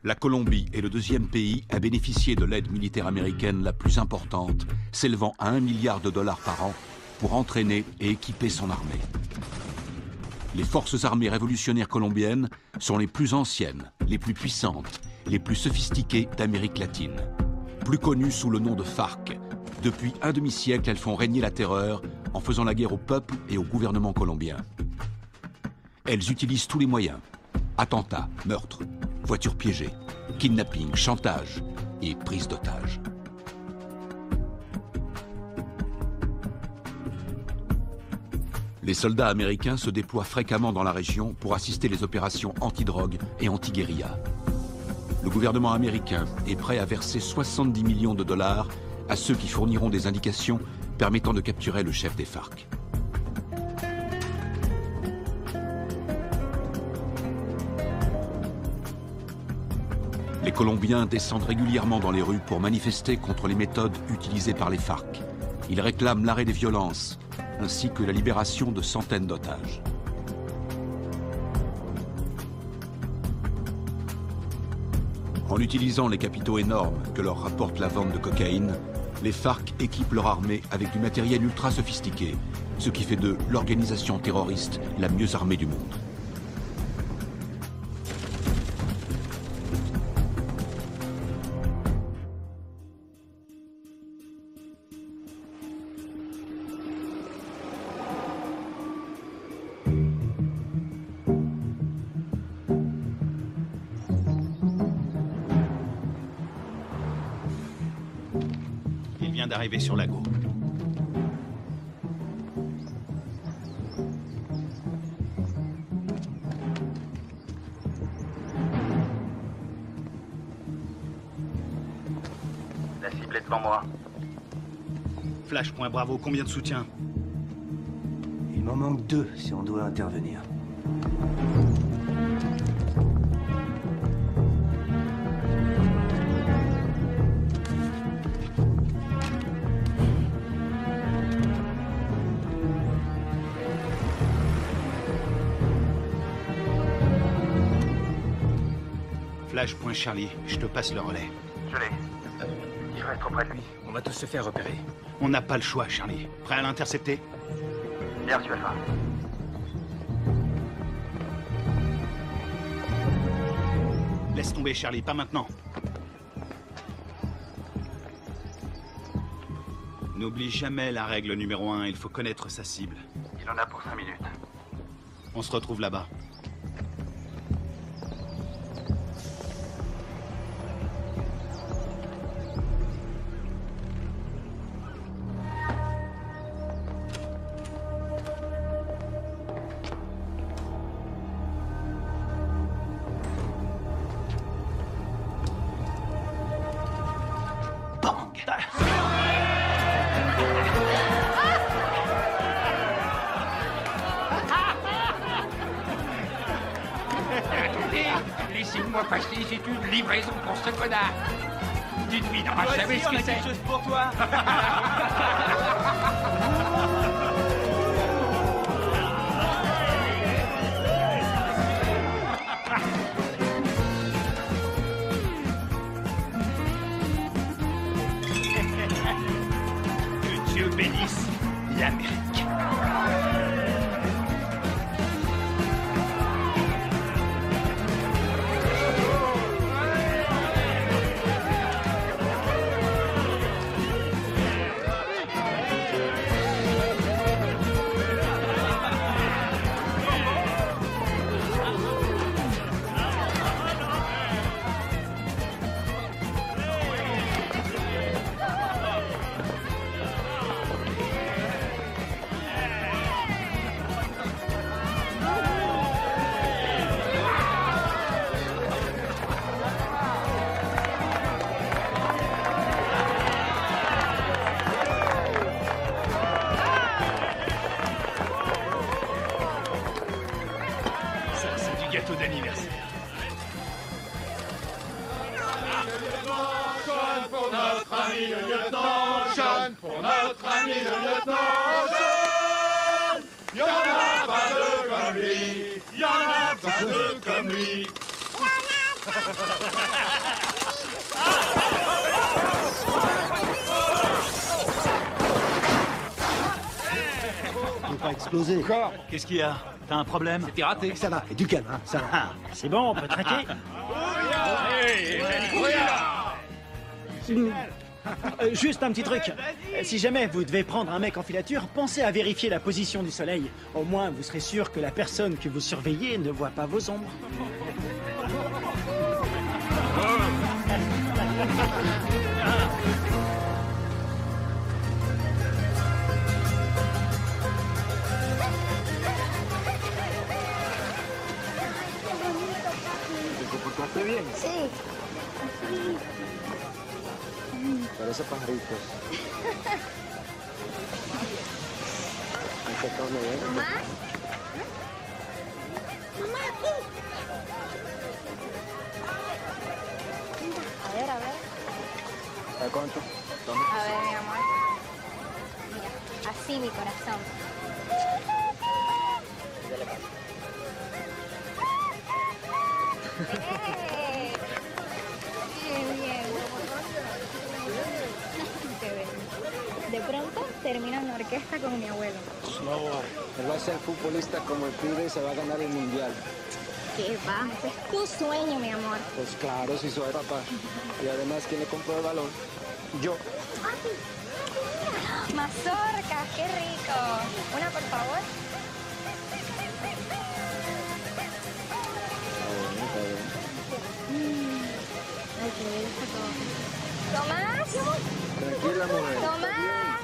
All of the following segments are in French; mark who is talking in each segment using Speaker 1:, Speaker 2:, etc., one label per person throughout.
Speaker 1: La Colombie est le deuxième pays à bénéficier de l'aide militaire américaine la plus importante, s'élevant à $1 milliard par an pour entraîner et équiper son armée. Les forces armées révolutionnaires colombiennes sont les plus anciennes, les plus puissantes, les plus sophistiquées d'Amérique latine. Plus connues sous le nom de FARC, depuis un demi-siècle, elles font régner la terreur en faisant la guerre au peuple et au gouvernement colombien. Elles utilisent tous les moyens: attentats, meurtres, voitures piégées, kidnapping, chantage et prise d'otages. Les soldats américains se déploient fréquemment dans la région pour assister les opérations anti-drogue et anti-guérilla. Le gouvernement américain est prêt à verser $70 millions à ceux qui fourniront des indications permettant de capturer le chef des FARC. Les Colombiens descendent régulièrement dans les rues pour manifester contre les méthodes utilisées par les FARC. Ils réclament l'arrêt des violences, ainsi que la libération de centaines d'otages. En utilisant les capitaux énormes que leur rapporte la vente de cocaïne, les FARC équipent leur armée avec du matériel ultra sophistiqué, ce qui fait d'eux l'organisation terroriste la mieux armée du monde.
Speaker 2: D'arriver sur Lago.
Speaker 3: La cible est devant moi.
Speaker 2: Flash, point Bravo, combien de soutien?
Speaker 4: Il m'en manque 2 si on doit intervenir.
Speaker 2: Flash, point Charlie, je te passe le relais.
Speaker 3: Je l'ai. Il faut être auprès de lui.
Speaker 5: On va tous se faire repérer.
Speaker 2: On n'a pas le choix, Charlie. Prêt à l'intercepter?
Speaker 3: Bien reçu, Alpha.
Speaker 2: Laisse tomber, Charlie, pas maintenant. N'oublie jamais la règle numéro 1, il faut connaître sa cible.
Speaker 3: Il en a pour 5 minutes.
Speaker 2: On se retrouve là-bas.
Speaker 5: Laissez-moi passer, c'est une livraison pour ce connard. Dites-lui, non, vous savez ce que c'est.
Speaker 3: Quelque chose pour toi.
Speaker 2: Que Dieu bénisse l'Amérique.
Speaker 3: Gâteau d'anniversaire.
Speaker 6: Jeanne pour notre ami le lieutenant, Jeanne pour notre ami le lieutenant, Jeanne. Y'en a pas deux comme lui, y'en a pas deux comme lui.
Speaker 7: Y'en a
Speaker 4: Faut pas exploser.
Speaker 7: Encore.
Speaker 2: Qu'est-ce qu'il y a? T'as un problème?
Speaker 7: C'est piraté.
Speaker 4: Ça va, et du calme, hein, ça va.
Speaker 8: Ah, c'est bon, on peut traquer. Juste un petit truc. Si jamais vous devez prendre un mec en filature, pensez à vérifier la position du soleil. Au moins, vous serez sûr que la personne que vous surveillez ne voit pas vos ombres.
Speaker 7: ¿Te comportaste bien?
Speaker 9: Sí.
Speaker 7: Parece pajaritos. ¿Has sacado novela?
Speaker 9: ¿Mamá? Mamá, aquí. A ver, a ver.
Speaker 7: ¿A cuánto?
Speaker 9: A ver, mi amor. Mira, así mi corazón. ¡Eh! Bien, bien. Qué bien. De pronto termino en la orquesta con mi abuelo.
Speaker 7: No, él va a ser futbolista como el pibe y se va a ganar el mundial.
Speaker 9: ¿Qué va? Ese es tu sueño, mi amor.
Speaker 7: Pues claro, si soy papá. Y además, ¿quién le compró el balón? Yo.
Speaker 9: Mazorcas, qué rico. Una, por favor.
Speaker 7: Está bien.
Speaker 9: Ay, qué bello está todo. ¡Tomás!
Speaker 7: Tranquila, mujer.
Speaker 9: ¡Tomás!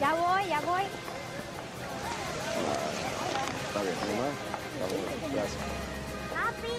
Speaker 9: Ya voy, ya voy.
Speaker 7: Está bien, mamá. Está bien, gracias.
Speaker 9: ¡Papi!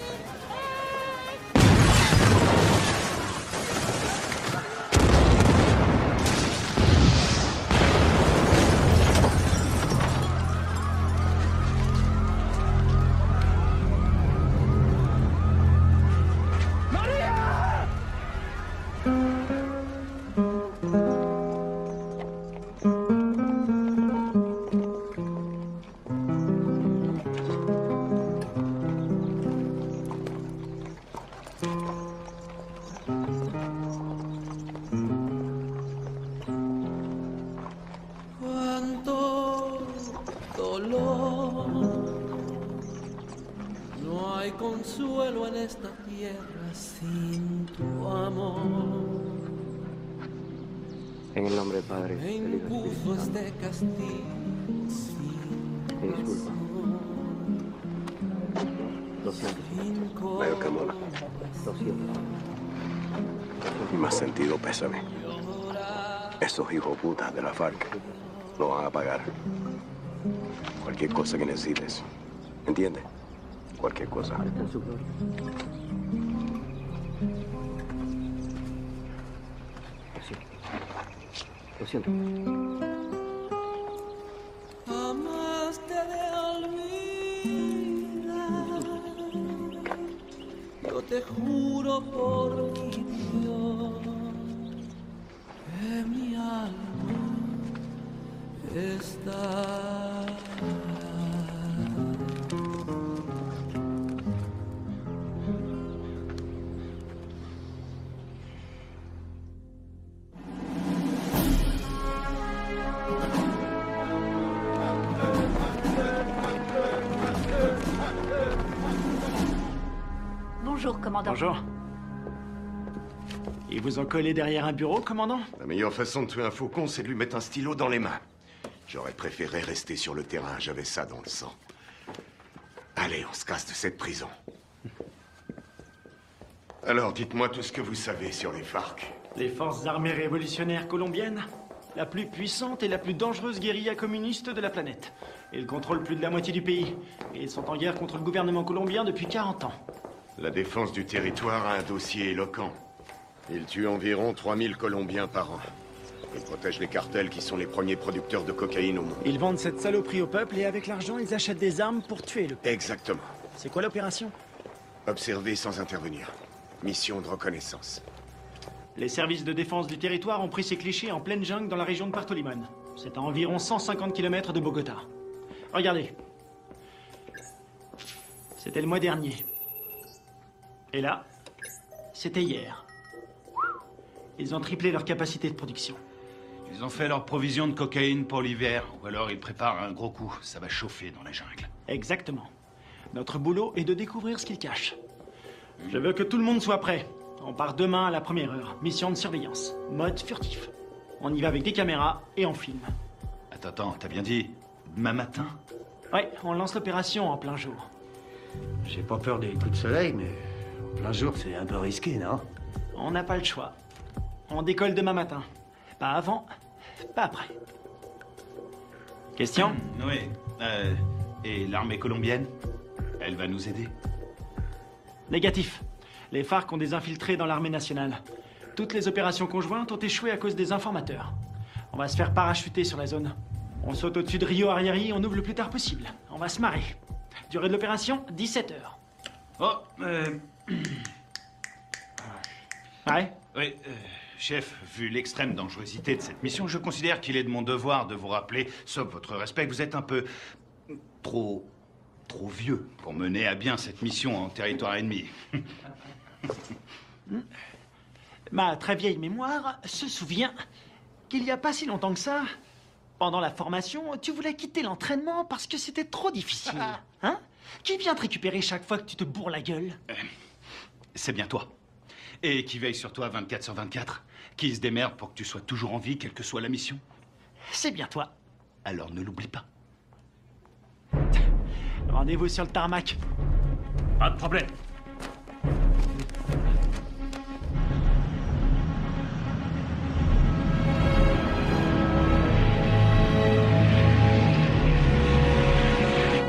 Speaker 10: Cuánto dolor, no hay consuelo en esta tierra sin tu amor.
Speaker 7: En el nombre del Padre,
Speaker 10: Me
Speaker 7: del Hijo y del
Speaker 10: impuso
Speaker 7: Espíritu Santo.
Speaker 10: este castigo sin
Speaker 7: Disculpa. Lo siento.
Speaker 10: razón.
Speaker 11: Veo que mola.
Speaker 7: Lo siento.
Speaker 11: Y más sentido pésame. Esos hijos putas de la FARC lo van a pagar. Cualquier cosa que necesites. ¿Entiendes? Cualquier cosa.
Speaker 7: Está en su gloria. Lo siento.
Speaker 10: Jamás te de olvidar. Yo te juro por mi Dios que mi alma está.
Speaker 9: Bonjour, commandant.
Speaker 8: Bonjour. Ils vous ont collé derrière un bureau, commandant?
Speaker 11: La meilleure façon de tuer un faucon, c'est de lui mettre un stylo dans les mains. J'aurais préféré rester sur le terrain, j'avais ça dans le sang. Allez, on se casse de cette prison. Alors, dites-moi tout ce que vous savez sur les FARC.
Speaker 8: Les forces armées révolutionnaires colombiennes, la plus puissante et la plus dangereuse guérilla communiste de la planète. Ils contrôlent plus de la moitié du pays. Et ils sont en guerre contre le gouvernement colombien depuis 40 ans.
Speaker 11: La défense du territoire a un dossier éloquent. Ils tuent environ 3000 Colombiens par an. Ils protègent les cartels qui sont les premiers producteurs de cocaïne au monde.
Speaker 8: Ils vendent cette saloperie au peuple et avec l'argent, ils achètent des armes pour tuer le peuple.
Speaker 11: Exactement.
Speaker 8: C'est quoi l'opération?
Speaker 11: Observer sans intervenir. Mission de reconnaissance.
Speaker 8: Les services de défense du territoire ont pris ces clichés en pleine jungle dans la région de Puerto Limón. C'est à environ 150 km de Bogota. Regardez. C'était le mois dernier. Et là, c'était hier. Ils ont triplé leur capacité de production.
Speaker 2: Ils ont fait leur provision de cocaïne pour l'hiver, ou alors ils préparent un gros coup. Ça va chauffer dans la jungle.
Speaker 8: Exactement. Notre boulot est de découvrir ce qu'ils cachent. Je veux que tout le monde soit prêt. On part demain à la première heure. Mission de surveillance. Mode furtif. On y va avec des caméras et on filme.
Speaker 2: Attends, t'as bien dit demain matin?
Speaker 8: Ouais, on lance l'opération en plein jour.
Speaker 4: J'ai pas peur des coups de soleil, mais en plein jour, c'est un peu risqué, non?
Speaker 8: On n'a pas le choix. On décolle demain matin. Pas avant, pas après. Question?
Speaker 2: Oui. Et l'armée colombienne? Elle va nous aider?
Speaker 8: Négatif. Les FARC ont des infiltrés dans l'armée nationale. Toutes les opérations conjointes ont échoué à cause des informateurs. On va se faire parachuter sur la zone. On saute au-dessus de Rio Arrieri, on ouvre le plus tard possible. On va se marrer. Durée de l'opération, 17 heures.
Speaker 2: Oh,
Speaker 8: Ouais?
Speaker 2: Oui, chef, vu l'extrême dangerosité de cette mission, je considère qu'il est de mon devoir de vous rappeler, sauf votre respect, que vous êtes un peu trop vieux pour mener à bien cette mission en territoire ennemi.
Speaker 8: Ma très vieille mémoire se souvient qu'il n'y a pas si longtemps que ça, pendant la formation, tu voulais quitter l'entraînement parce que c'était trop difficile. Hein? Qui vient te récupérer chaque fois que tu te bourres la gueule?
Speaker 2: C'est bien toi. Et qui veille sur toi 24/24. Qui se démerde pour que tu sois toujours en vie, quelle que soit la mission.
Speaker 8: C'est bien toi.
Speaker 2: Alors ne l'oublie pas.
Speaker 8: Rendez-vous sur le tarmac.
Speaker 5: Pas de problème.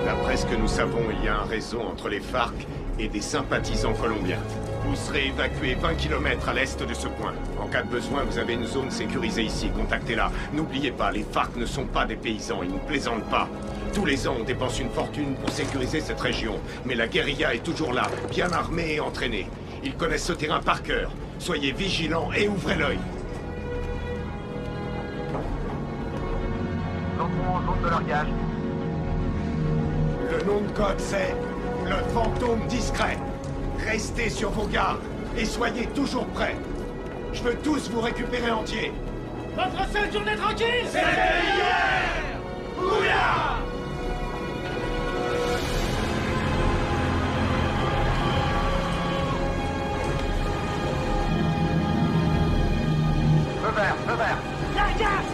Speaker 6: D'après ce que nous savons, il y a un réseau entre les FARC et des sympathisants colombiens. Vous serez évacué 20 km à l'est de ce point. En cas de besoin, vous avez une zone sécurisée ici. Contactez-la. N'oubliez pas, les FARC ne sont pas des paysans. Ils ne plaisantent pas. Tous les ans, on dépense une fortune pour sécuriser cette région. Mais la guérilla est toujours là, bien armée et entraînée. Ils connaissent ce terrain par cœur. Soyez vigilants et ouvrez l'œil.
Speaker 3: Nous entrons en zone de largage.
Speaker 6: Le nom de code, c'est le fantôme discret. Restez sur vos gardes et soyez toujours prêts. Je veux tous vous récupérer entiers.
Speaker 10: Votre seule journée tranquille,
Speaker 6: C'était hier! Ouya!
Speaker 3: Feu vert, feu vert.
Speaker 10: Largage!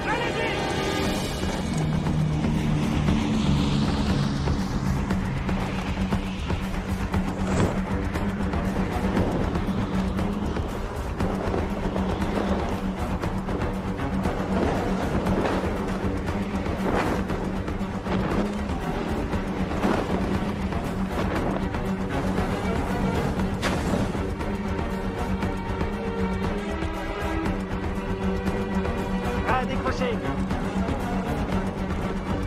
Speaker 10: Allez-y!
Speaker 8: À décrocher.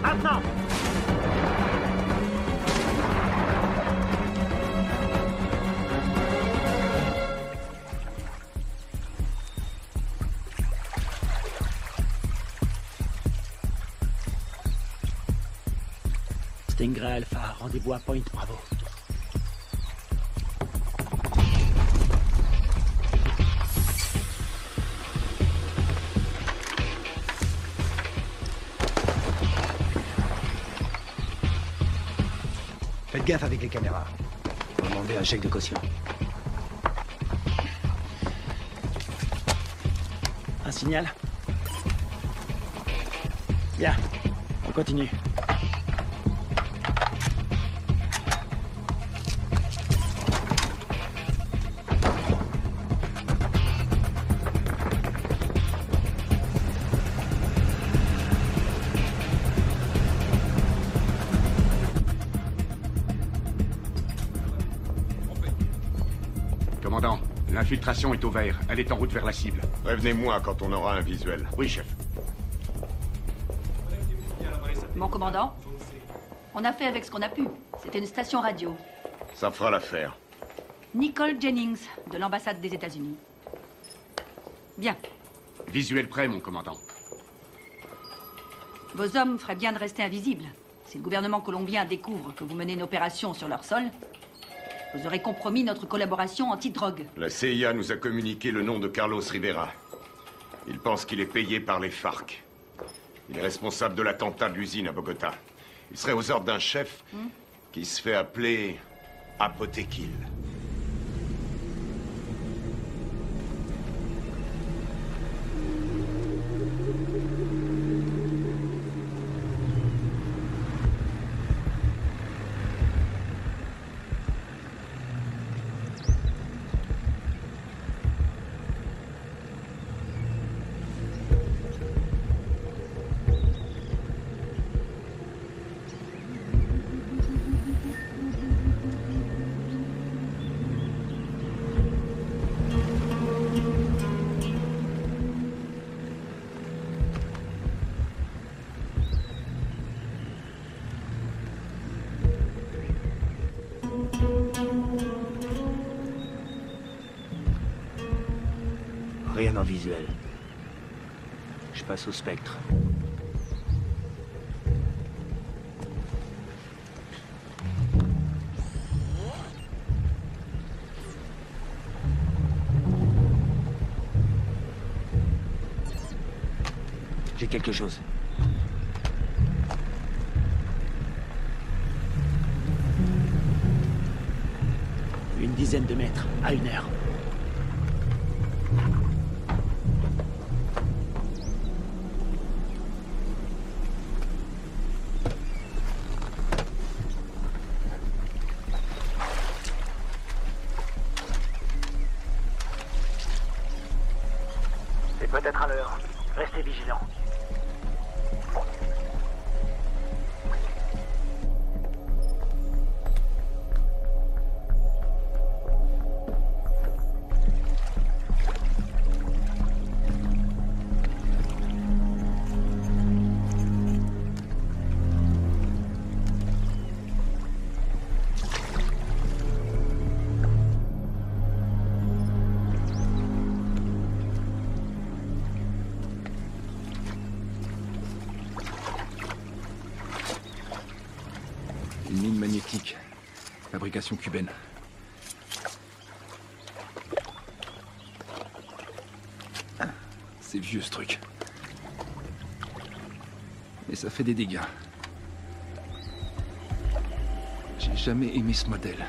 Speaker 8: Maintenant. Stingray Alpha, rendez-vous à Point Bravo.
Speaker 4: Faites gaffe avec les caméras. Faut demander un chèque de caution.
Speaker 8: Un signal? Bien, on continue.
Speaker 6: Commandant, l'infiltration est au vert. Elle est en route vers la cible. Prévenez-moi quand on aura un visuel. Oui, chef.
Speaker 12: Mon commandant, on a fait avec ce qu'on a pu. C'était une station radio.
Speaker 6: Ça fera l'affaire.
Speaker 12: Nicole Jennings, de l'ambassade des États-Unis. Bien.
Speaker 6: Visuel prêt, mon commandant.
Speaker 12: Vos hommes feraient bien de rester invisibles. Si le gouvernement colombien découvre que vous menez une opération sur leur sol, Vous aurez compromis notre collaboration anti-drogue.
Speaker 6: La CIA nous a communiqué le nom de Carlos Rivera. Il pense qu'il est payé par les FARC. Il est responsable de l'attentat de l'usine à Bogota. Il serait aux ordres d'un chef qui se fait appeler Apotekil.
Speaker 4: Rien en visuel. Je passe au spectre. J'ai quelque chose.
Speaker 8: Une dizaine de mètres, à 1 heure.
Speaker 3: C'est peut-être à l'heure. Restez vigilants.
Speaker 1: Une mine magnétique. Fabrication cubaine. C'est vieux ce truc. Mais ça fait des dégâts. J'ai jamais aimé ce modèle.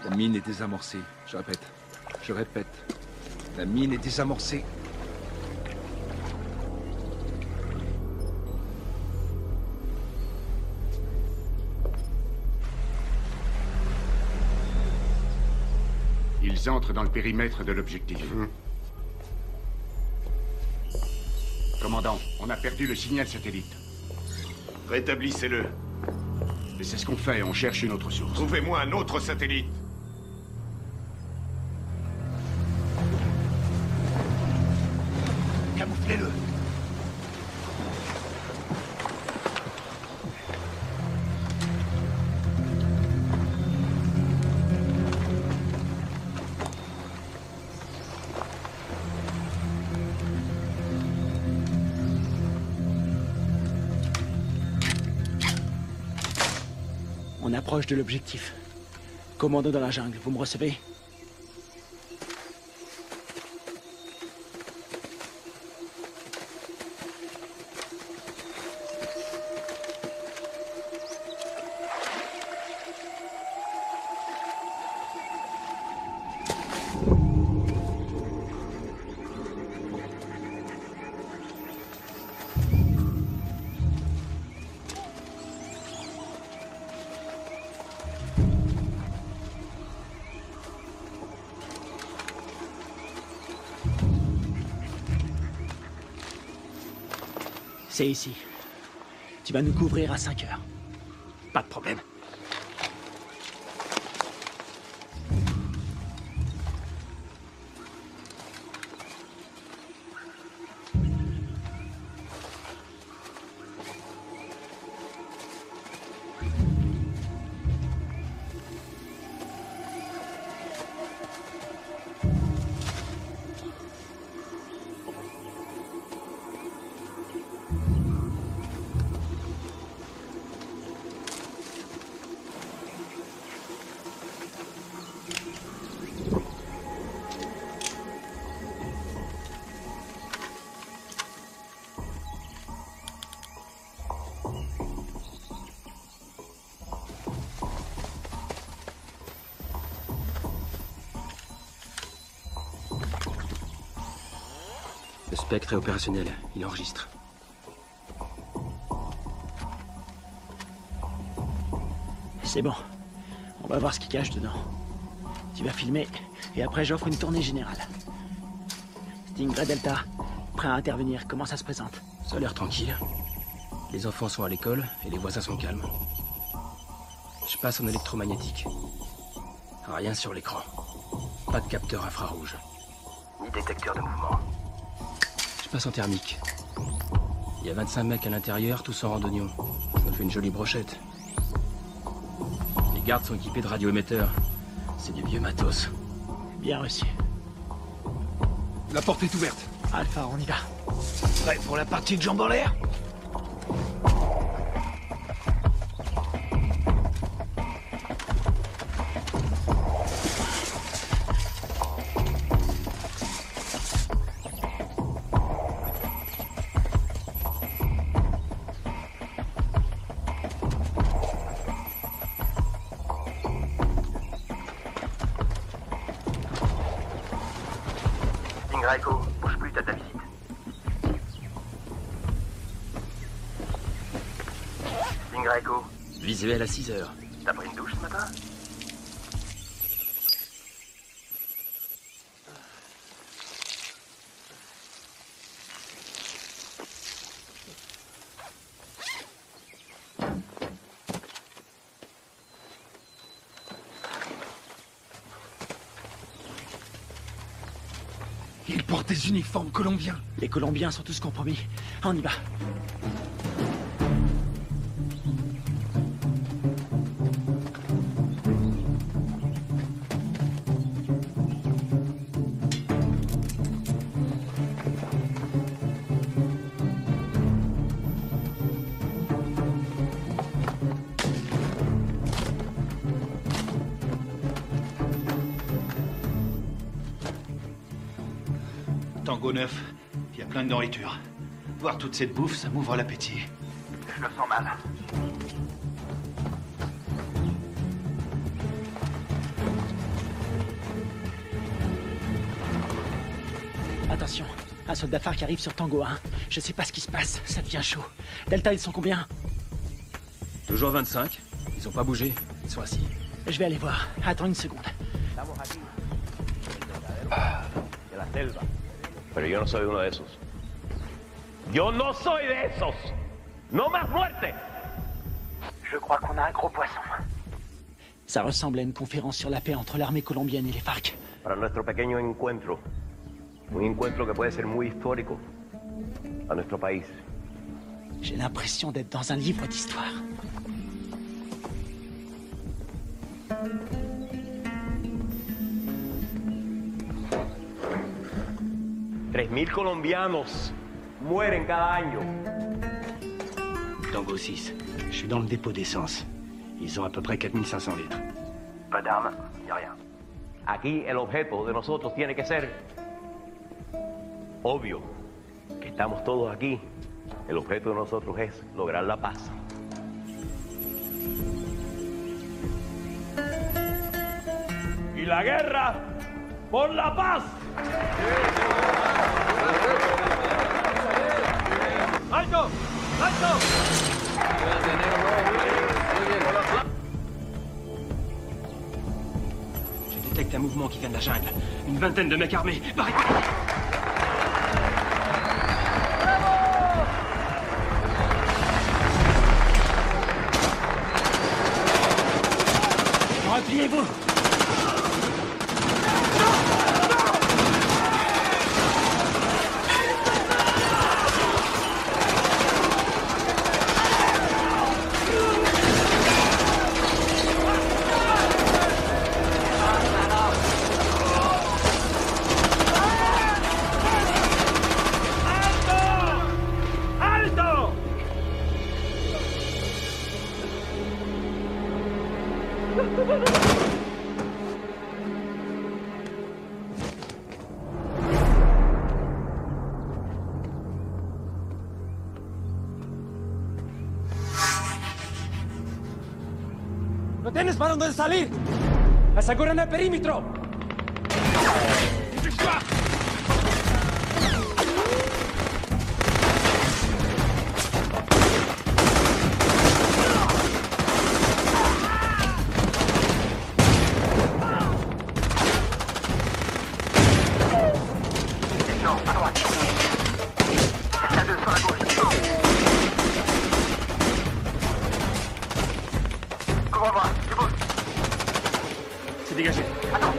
Speaker 1: La mine est désamorcée. Je répète. Je répète. La mine est désamorcée.
Speaker 6: Ils entrent dans le périmètre de l'objectif. Commandant, on a perdu le signal satellite. Rétablissez-le.
Speaker 1: Et c'est ce qu'on fait, on cherche une autre source.
Speaker 6: Trouvez-moi un autre satellite.
Speaker 1: Camouflez-le.
Speaker 8: On approche de l'objectif. Commando dans la jungle, vous me recevez? C'est ici. Tu vas nous couvrir à 5 heures. Pas de problème.
Speaker 13: Le spectre est opérationnel. Il enregistre.
Speaker 8: C'est bon. On va voir ce qui cache dedans. Tu vas filmer, et après j'offre une tournée générale. Stingray Delta, prêt à intervenir. Comment ça se présente?
Speaker 13: Ça a l'air tranquille. Les enfants sont à l'école, et les voisins sont calmes. Je passe en électromagnétique. Rien sur l'écran. Pas de capteur infrarouge.
Speaker 11: Ni détecteur de mouvement.
Speaker 13: Je passe en thermique. Il y a 25 mecs à l'intérieur, tous en randonnion. Ça fait une jolie brochette. Les gardes sont équipés de radioémetteurs. C'est du vieux matos.
Speaker 8: Bien reçu.
Speaker 1: La porte est ouverte.
Speaker 8: Alpha, on y va.
Speaker 2: Prêt pour la partie de jambes en l'air?
Speaker 11: Stingray Echo, bouge plus, t'as de la visite. Stingray Echo,
Speaker 13: Visuel à 6 heures.
Speaker 11: t'as pris une douche ce matin?
Speaker 1: Ils portent des uniformes colombiens.
Speaker 8: Les Colombiens sont tous compromis. On y va.
Speaker 2: Tango 9, il y a plein de nourriture. Voir toute cette bouffe, ça m'ouvre l'appétit.
Speaker 11: Je le sens mal.
Speaker 8: Attention, un soldat phare qui arrive sur Tango 1. Je sais pas ce qui se passe, ça devient chaud. Delta, ils sont combien?
Speaker 13: Toujours 25. Ils ont pas bougé. Ils sont assis.
Speaker 8: Je vais aller voir. Attends une seconde.
Speaker 14: De la selva. Pero yo no soy uno de esos. Yo no soy de esos. No más muerte.
Speaker 3: Je crois qu'on a un gros poisson.
Speaker 8: Ça ressemble à une conférence sur la paix entre l'armée colombienne et les FARC.
Speaker 14: Para nuestro pequeño encuentro. Un encuentro que puede ser muy histórico a nuestro país.
Speaker 8: J'ai l'impression d'être dans un livre d'histoire.
Speaker 14: $3,000 colombianos mueren cada año.
Speaker 4: Tango 6, je suis dans le dépôt d'essence. Ils ont à peu près 4500 litres.
Speaker 11: Pas d'armes, ni rien.
Speaker 14: Aquí el objeto de nosotros tiene que ser obvio. Que estamos todos aquí. El objeto de nosotros es lograr la paz. Y la guerra por la paz. ¡Alto! ¡Alto!
Speaker 13: Je détecte un mouvement qui vient de la jungle. Une vingtaine de mecs armés.
Speaker 8: Repliez-vous!
Speaker 10: ¡No tienes para dónde salir! ¡Aseguren el perímetro!
Speaker 3: faut avoir. Je bouge.
Speaker 4: C'est dégagé.
Speaker 3: Attends.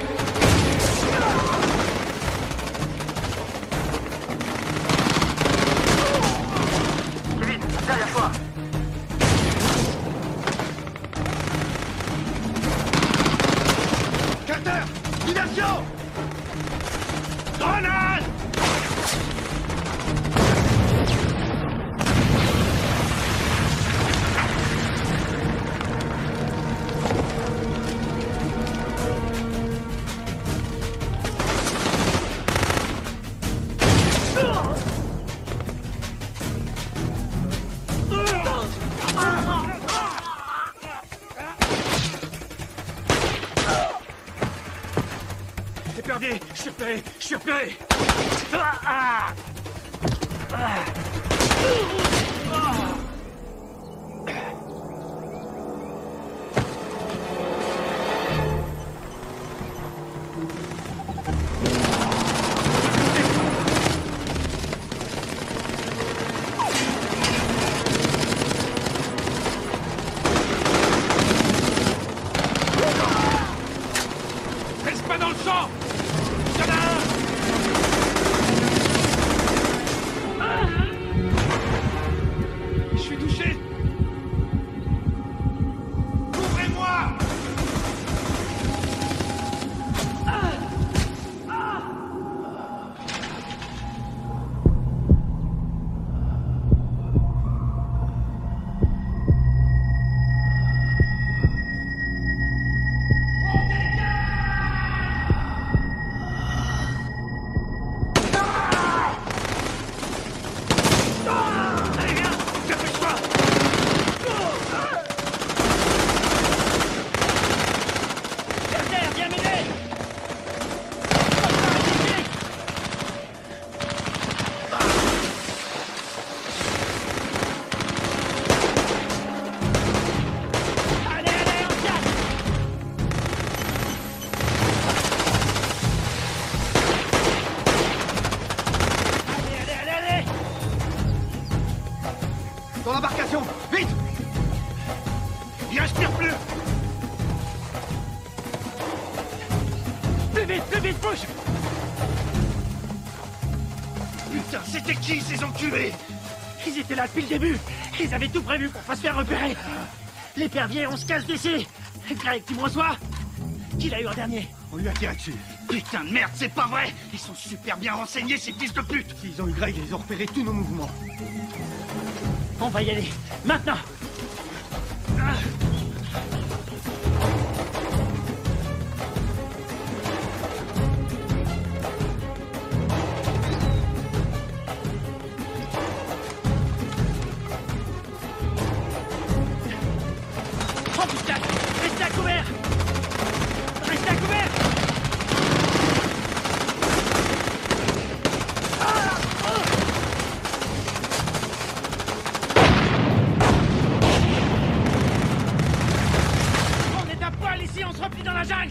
Speaker 3: Kevin, derrière toi.
Speaker 2: Carter! Diversion! Grenade!
Speaker 4: Je suis repéré.
Speaker 5: Reste pas dans le champ! Je suis touché! Couvrez-moi!
Speaker 2: Dans l'embarcation! Vite! Il respire plus!
Speaker 5: Plus vite, bouge!
Speaker 2: Putain, c'était qui ces enculés?
Speaker 8: Ils étaient là depuis le début. Ils avaient tout prévu pour pas se faire repérer. L'épervier, on se casse d'ici. Greg, tu me reçois? Qui l'a eu en dernier?
Speaker 2: On lui a tiré dessus.
Speaker 15: Putain de merde, c'est pas vrai! Ils sont super bien renseignés, ces fils de pute!
Speaker 2: S'ils ont eu Greg, ils ont repéré tous nos mouvements.
Speaker 8: On va y aller. Maintenant! Oh putain! Restez à couvert! Restez à couvert! On est à poil ici, on se replie dans la jungle!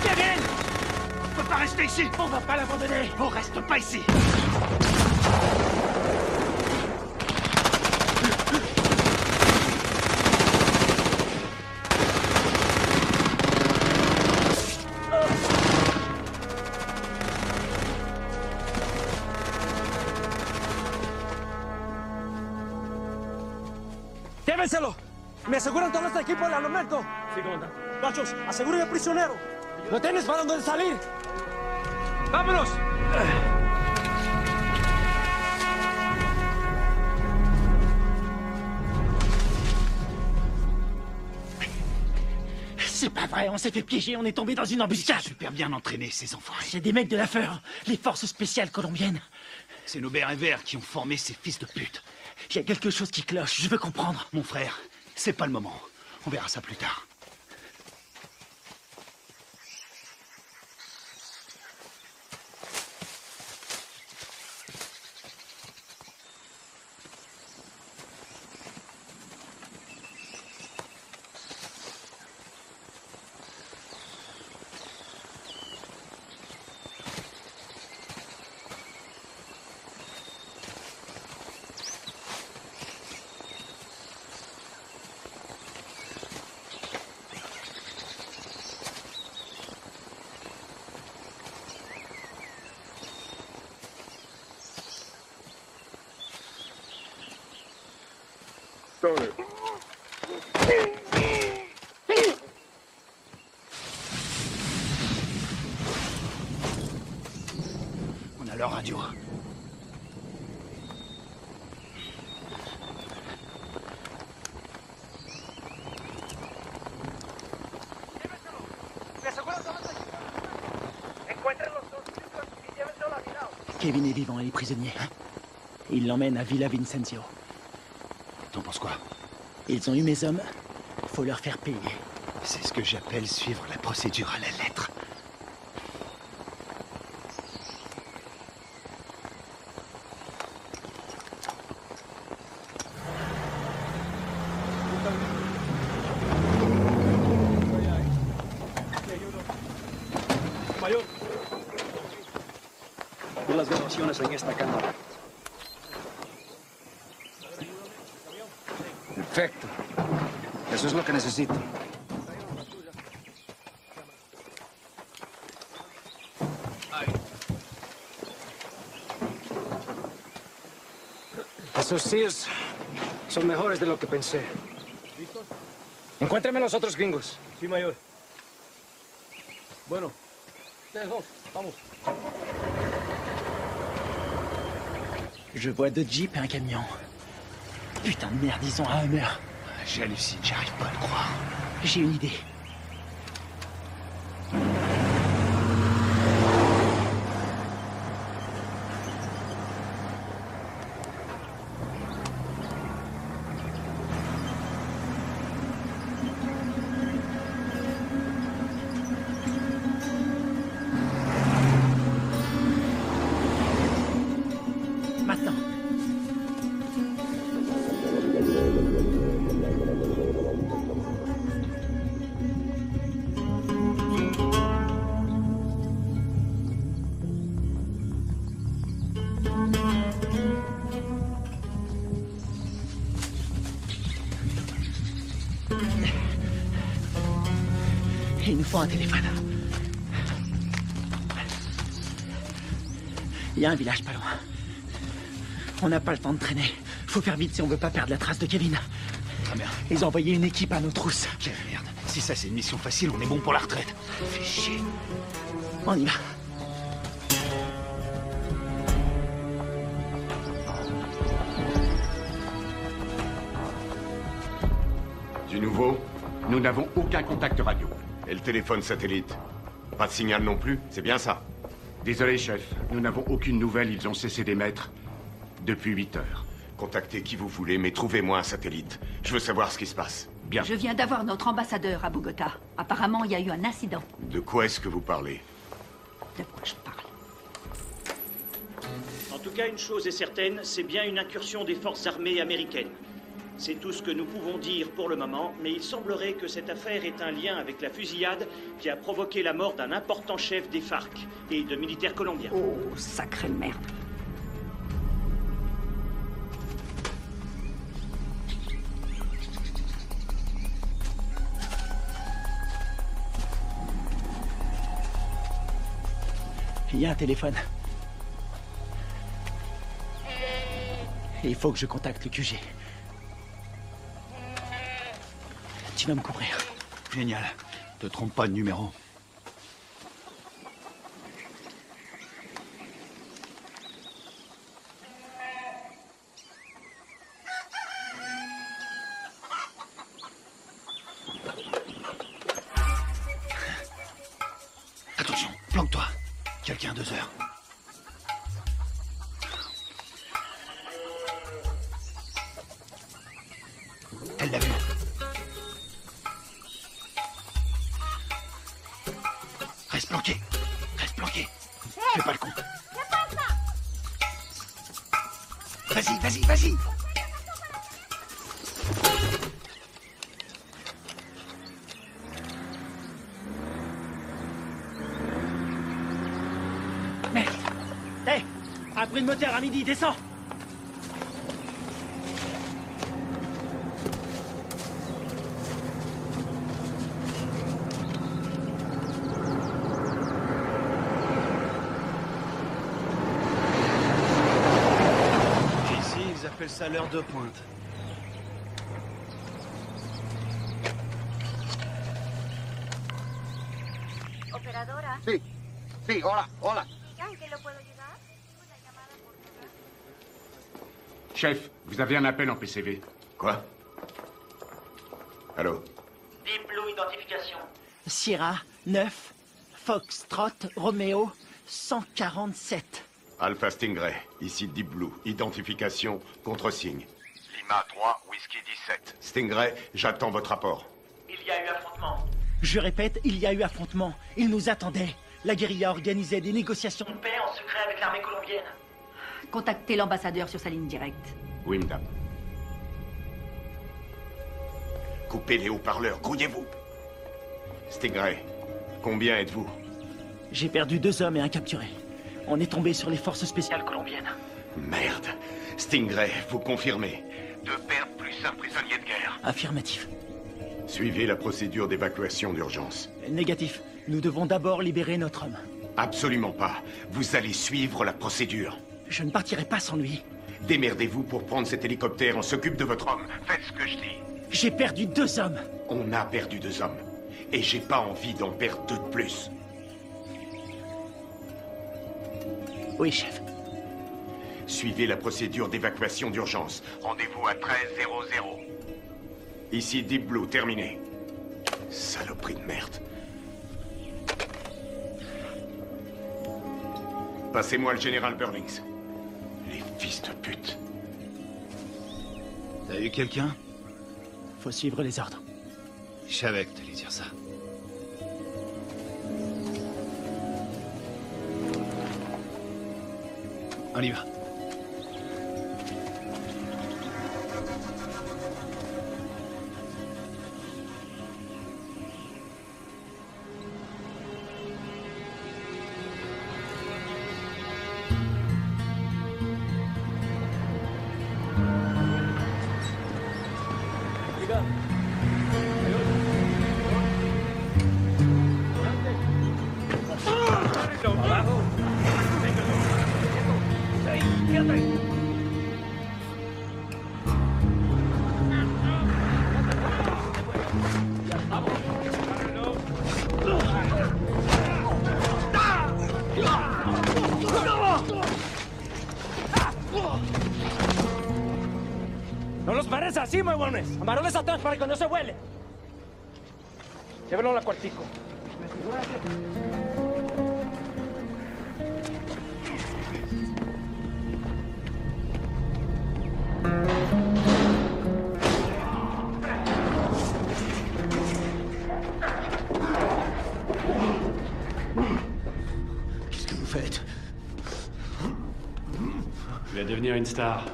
Speaker 8: Kevin!
Speaker 15: On peut pas rester ici!
Speaker 8: On va pas l'abandonner!
Speaker 15: On reste pas ici!
Speaker 10: ¡Llévenselo! Me aseguran todos los equipos al armamento.
Speaker 4: Segunda.
Speaker 10: Gachos, aseguren al prisionero. No tienes para dónde salir. ¡Vámonos!
Speaker 8: C'est pas vrai, on s'est fait piéger, on est tombé dans une embuscade.
Speaker 15: Super bien entraînés, ces enfoirés.
Speaker 8: C'est des mecs de la FEUR, les forces spéciales colombiennes.
Speaker 15: C'est nos bérets verts qui ont formé ces fils de pute.
Speaker 8: Il y a quelque chose qui cloche, je veux comprendre.
Speaker 15: Mon frère, c'est pas le moment. On verra ça plus tard.
Speaker 11: Stoner.
Speaker 2: On a leur radio.
Speaker 8: Kevin est vivant et est prisonnier. Il l'emmène à Villa Vincenzio.
Speaker 2: T'en penses quoi?
Speaker 8: Ils ont eu mes hommes. Faut leur faire payer.
Speaker 2: C'est ce que j'appelle suivre la procédure à la lettre.
Speaker 7: Mayor, vi las grabaciones en esta cámara.
Speaker 4: Perfecto. Eso es lo que necesito. Esos Sears son mejores de lo que pensé. Encuéntrame los otros gringos.
Speaker 7: Sí, mayor. Bueno, vamos.
Speaker 8: Je vois deux jeeps et un camion. Putain de merde, ils ont un Hummer.
Speaker 2: J'hallucine, j'arrive pas à le croire.
Speaker 8: J'ai une idée. Maintenant. Il nous faut un téléphone. Il y a un village pas loin. On n'a pas le temps de traîner. Faut faire vite si on veut pas perdre la trace de Kevin.
Speaker 2: Très bien.
Speaker 8: Ils ont envoyé une équipe à nos trousses.
Speaker 2: Quelle merde. Si ça c'est une mission facile, on est bon pour la retraite. Fais chier.
Speaker 8: On y va.
Speaker 6: Du nouveau?
Speaker 1: Nous n'avons aucun contact radio.
Speaker 6: Et le téléphone satellite? Pas de signal non plus, c'est bien ça?
Speaker 1: Désolé, chef. Nous n'avons aucune nouvelle. Ils ont cessé d'émettre depuis 8 heures.
Speaker 6: Contactez qui vous voulez, mais trouvez-moi un satellite. Je veux savoir ce qui se passe.
Speaker 1: Bien.
Speaker 12: Je viens d'avoir notre ambassadeur à Bogota. Apparemment, il y a eu un incident.
Speaker 6: De quoi est-ce que vous parlez?
Speaker 12: De quoi je parle?
Speaker 16: En tout cas, une chose est certaine, c'est bien une incursion des forces armées américaines. C'est tout ce que nous pouvons dire pour le moment, mais il semblerait que cette affaire ait un lien avec la fusillade qui a provoqué la mort d'un important chef des FARC et de militaires colombiens.
Speaker 12: Oh, sacrée merde.
Speaker 8: Il y a un téléphone. Il faut que je contacte le QG. Tu vas me couvrir.
Speaker 2: Génial. Te trompe pas de numéro. Attention, planque-toi. Quelqu'un à 2 heures. Elle l'a vu. Reste planqué. Reste planqué. Fais pas le con. Vas-y, vas-y, vas-y.
Speaker 8: Mec. Hé, un bruit de moteur à midi, descends.
Speaker 2: Ici, ils appellent ça l'heure de pointe.
Speaker 17: Sí. Sí, hola, hola.
Speaker 9: ¿En qué lo puedo ayudar?
Speaker 6: Chef, vous avez un appel en PCV. Quoi? Allô?
Speaker 16: Deep Blue Identification.
Speaker 8: Sierra 9, Foxtrot, Romeo 147.
Speaker 6: Alpha Stingray, ici Deep Blue. Identification, contre-signe. Lima 3, Whisky 17. Stingray, j'attends votre rapport.
Speaker 16: Il y a eu affrontement.
Speaker 8: Je répète, il y a eu affrontement. Ils nous attendaient. La guérilla organisait des négociations
Speaker 16: de paix en secret avec l'armée colombienne.
Speaker 12: Contactez l'ambassadeur sur sa ligne directe.
Speaker 6: Oui, madame. Coupez les haut-parleurs, grouillez-vous. Stingray, combien êtes-vous?
Speaker 8: J'ai perdu 2 hommes et un capturé. On est tombé sur les forces spéciales colombiennes.
Speaker 6: Merde. Stingray, vous confirmez. 2 pertes plus un prisonnier de guerre.
Speaker 8: Affirmatif.
Speaker 6: Suivez la procédure d'évacuation d'urgence.
Speaker 8: Négatif. Nous devons d'abord libérer notre homme.
Speaker 6: Absolument pas. Vous allez suivre la procédure.
Speaker 8: Je ne partirai pas sans lui.
Speaker 6: Démerdez-vous pour prendre cet hélicoptère. On s'occupe de votre homme. Faites ce que je dis.
Speaker 8: J'ai perdu 2 hommes.
Speaker 6: On a perdu 2 hommes. Et j'ai pas envie d'en perdre 2 de plus.
Speaker 8: Oui, chef.
Speaker 6: Suivez la procédure d'évacuation d'urgence. Rendez-vous à 13:00. Ici Deep Blue, terminé. Saloperie de merde. Passez-moi le général Burlings. Les fils de pute.
Speaker 2: T'as eu quelqu'un?
Speaker 8: Faut suivre les ordres.
Speaker 2: Je savais que t'allais dire ça. On y va.
Speaker 18: ¡No los pares así, huevones! ¡Amarroles a todos para que no se vuele! Llévenlo al cuartico.
Speaker 4: Qu'est-ce que vous faites?
Speaker 19: Tu vas devenir une star.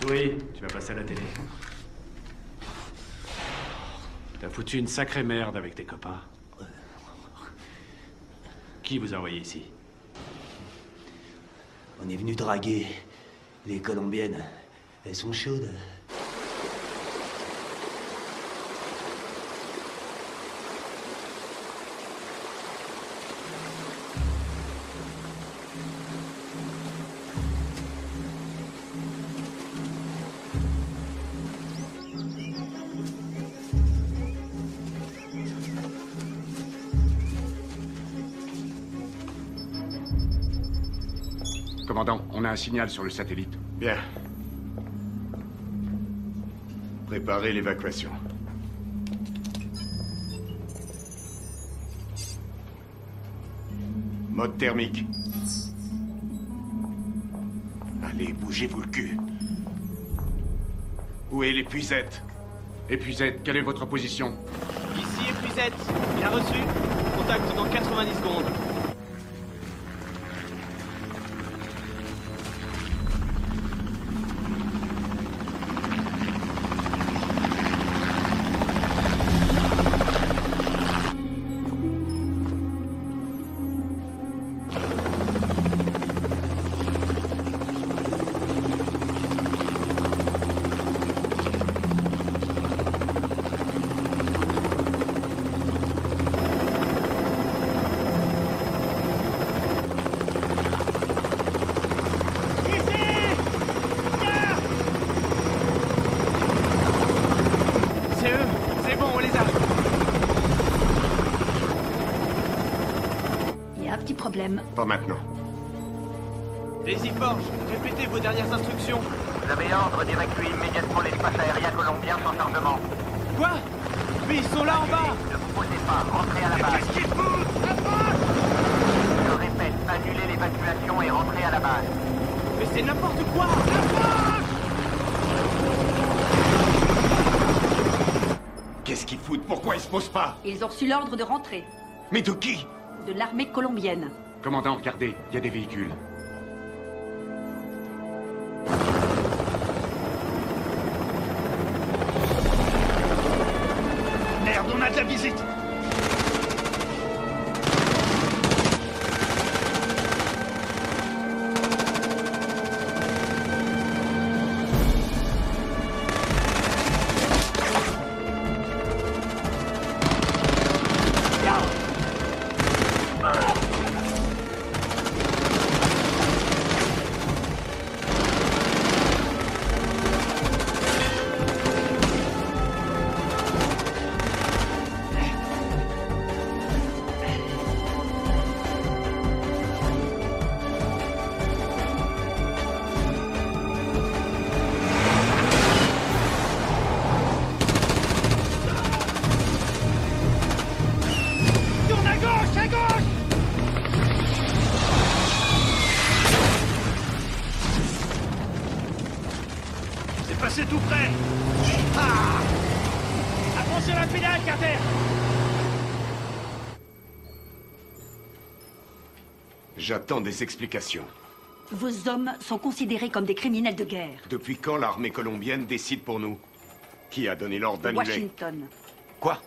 Speaker 19: Oui, tu vas passer à la télé. T'as foutu une sacrée merde avec tes copains. Qui vous a envoyé ici?
Speaker 4: On est venu draguer les Colombiennes. Elles sont chaudes.
Speaker 6: Commandant, on a un signal sur le satellite. Bien. Préparez l'évacuation. Mode thermique. Allez, bougez-vous le cul. Où est l'épuisette? Épuisette, quelle est votre position?
Speaker 20: Ici épuisette. Bien reçu. Contact dans 90 secondes.
Speaker 12: petit problème.
Speaker 6: Pas maintenant.
Speaker 20: Daisy Forge, répétez vos dernières instructions.
Speaker 3: Vous avez ordre d'évacuer immédiatement l'équipage aérien colombien sans chargement.
Speaker 20: Quoi? Mais ils sont là en bas!
Speaker 3: Ne vous posez pas, rentrez à la base.
Speaker 15: Qu'est-ce qu'ils foutent?
Speaker 3: Je répète, annulez l'évacuation et rentrez à la base.
Speaker 20: Mais c'est n'importe quoi!
Speaker 6: Qu'est-ce qu'ils foutent? Pourquoi ils se posent pas?
Speaker 12: Ils ont reçu l'ordre de rentrer.
Speaker 6: Mais de qui?
Speaker 12: De l'armée colombienne.
Speaker 6: Commandant, regardez, il y a des véhicules.
Speaker 15: Merde, on a de la visite. C'est tout près. Ah! Attention à la pédale, Carter.
Speaker 6: J'attends des explications.
Speaker 12: Vos hommes sont considérés comme des criminels de guerre.
Speaker 6: Depuis quand l'armée colombienne décide pour nous? Qui a donné l'ordre d'annuler?
Speaker 12: Washington.
Speaker 6: Quoi?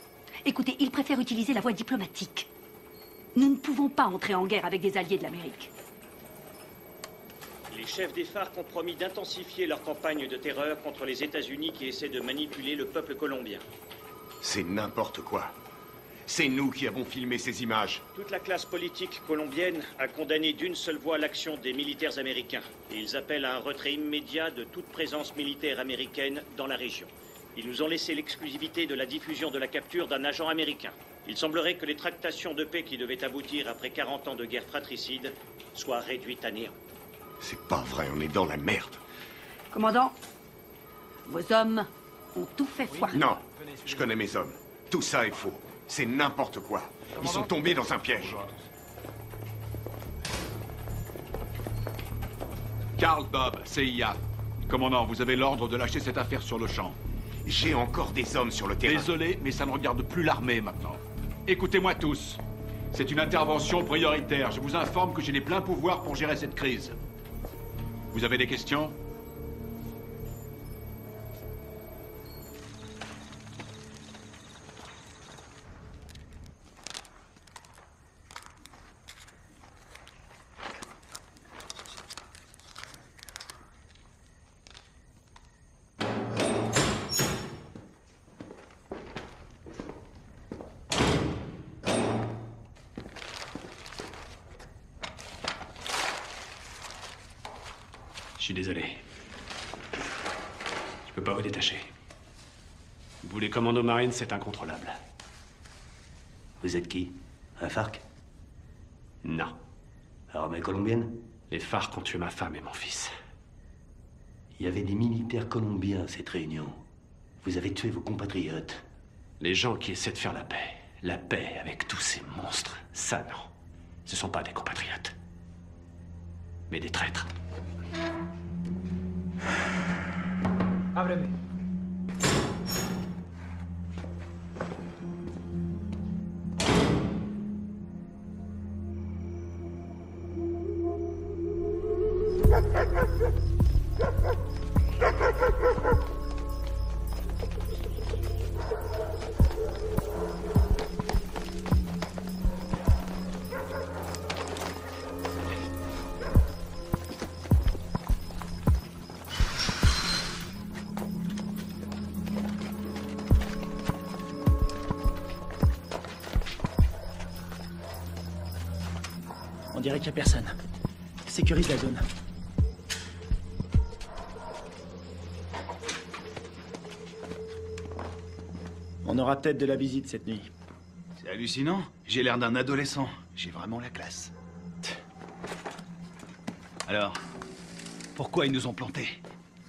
Speaker 12: Écoutez, ils préfèrent utiliser la voie diplomatique. Nous ne pouvons pas entrer en guerre avec des alliés de l'Amérique.
Speaker 16: Les chefs des FARC ont promis d'intensifier leur campagne de terreur contre les États-Unis qui essaient de manipuler le peuple colombien.
Speaker 6: C'est n'importe quoi. C'est nous qui avons filmé ces images.
Speaker 16: Toute la classe politique colombienne a condamné d'une seule voix l'action des militaires américains. Et ils appellent à un retrait immédiat de toute présence militaire américaine dans la région. Ils nous ont laissé l'exclusivité de la diffusion de la capture d'un agent américain. Il semblerait que les tractations de paix qui devaient aboutir après 40 ans de guerre fratricide soient réduites à néant.
Speaker 6: C'est pas vrai, on est dans la merde.
Speaker 12: Commandant, vos hommes ont tout fait foirer.
Speaker 6: Non, je connais mes hommes. Tout ça est faux. C'est n'importe quoi. Ils sont tombés dans un piège.
Speaker 1: Carl Bob, CIA. Commandant, vous avez l'ordre de lâcher cette affaire sur le champ.
Speaker 6: J'ai encore des hommes sur le terrain.
Speaker 1: Désolé, mais ça ne regarde plus l'armée maintenant. Écoutez-moi tous. C'est une intervention prioritaire. Je vous informe que j'ai les pleins pouvoirs pour gérer cette crise. Vous avez des questions?
Speaker 19: Je suis désolé. Je peux pas vous détacher. Vous, les commandos marines, c'est incontrôlable.
Speaker 4: Vous êtes qui? Un FARC?
Speaker 19: Non.
Speaker 4: Armée colombienne?
Speaker 19: Les FARC ont tué ma femme et mon fils.
Speaker 4: Il y avait des militaires colombiens à cette réunion. Vous avez tué vos compatriotes.
Speaker 19: Les gens qui essaient de faire la paix avec tous ces monstres, ça non. Ce sont pas des compatriotes. Mais des traîtres.
Speaker 18: Ábreme.
Speaker 8: On dirait qu'il n'y a personne. Sécurise la zone. On aura peut-être de la visite cette nuit.
Speaker 2: C'est hallucinant. J'ai l'air d'un adolescent. J'ai vraiment la classe. Alors, pourquoi ils nous ont plantés?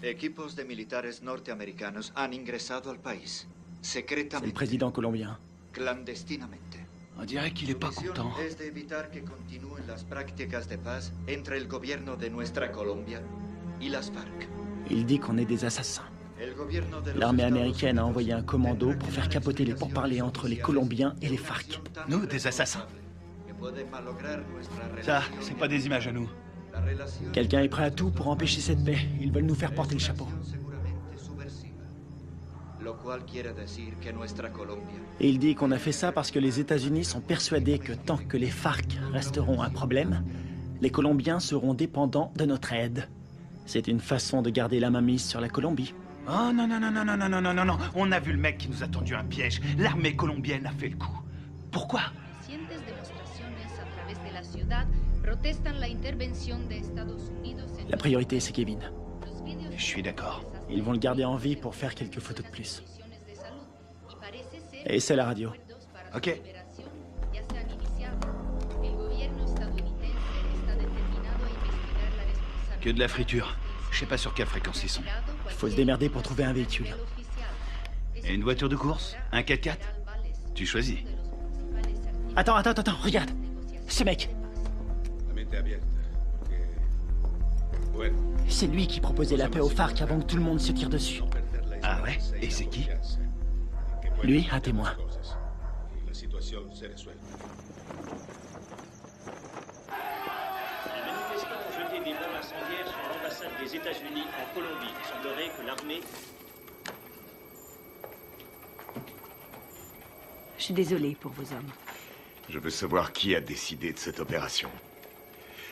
Speaker 21: Equipos de militares norteamericanos han ingresado al país.
Speaker 8: C'est le
Speaker 21: Secretamente.
Speaker 8: président colombien.
Speaker 21: Clandestinamente.
Speaker 2: On dirait qu'il est pas
Speaker 21: Su misión
Speaker 2: content.
Speaker 21: es de evitar que continúen las prácticas de paz entre el gobierno de nuestra Colombia y las FARC.
Speaker 8: Il dit qu'on est des assassins.
Speaker 21: El gobierno de los
Speaker 8: L'armée
Speaker 21: Estados
Speaker 8: américaine a envoyé un commando pour faire capoter les pourparlers entre les Colombiens et les FARC.
Speaker 2: Nous, des assassins.
Speaker 21: que pueden malograr nuestra
Speaker 2: Ça,
Speaker 21: relación
Speaker 2: c'est pas des images à nous.
Speaker 21: La relación
Speaker 8: Quelqu'un est prêt à tout pour empêcher cette paix. Ils veulent nous faire porter le chapeau.
Speaker 21: seguramente subversiva. Lo cual quiere decir que nuestra Colombia
Speaker 8: Et il dit qu'on a fait ça parce que les États-Unis sont persuadés que tant que les FARC resteront un problème, les Colombiens seront dépendants de notre aide. C'est une façon de garder la main mise sur la Colombie.
Speaker 2: Oh non, non, non, non, non, non, non, non, non, non. On a vu le mec qui nous a tendu un piège. L'armée colombienne a fait le coup. Pourquoi?
Speaker 22: Recientes demostraciones a través de la ciudad protestan la intervención de Estados Unidos en
Speaker 8: La priorité, c'est Kevin.
Speaker 22: los vídeos
Speaker 2: Je suis d'accord.
Speaker 8: Ils vont le garder en vie pour faire quelques photos de plus.
Speaker 22: de salud y parece ser
Speaker 8: Et c'est la radio.
Speaker 2: Ok.
Speaker 22: ya se han iniciado. El gobierno estadounidense está determinado a investigar la responsabilidad.
Speaker 2: Que de la friture. Je sais pas sur quelle fréquence ils sont.
Speaker 8: Il faut se démerder pour trouver un véhicule.
Speaker 2: Et une voiture de course? Un 4x4? Tu choisis.
Speaker 8: Attends, regarde. Ce mec, c'est lui qui proposait la paix aux FARC avant que tout le monde se tire dessus.
Speaker 2: Ah ouais? Et c'est qui?
Speaker 8: Lui, un témoin.
Speaker 16: Les manifestants ont jeté des bombes incendiaires sur l'ambassade des États-Unis en Colombie. Il semblerait que l'armée...
Speaker 12: Je suis désolée pour vos hommes.
Speaker 6: Je veux savoir qui a décidé de cette opération.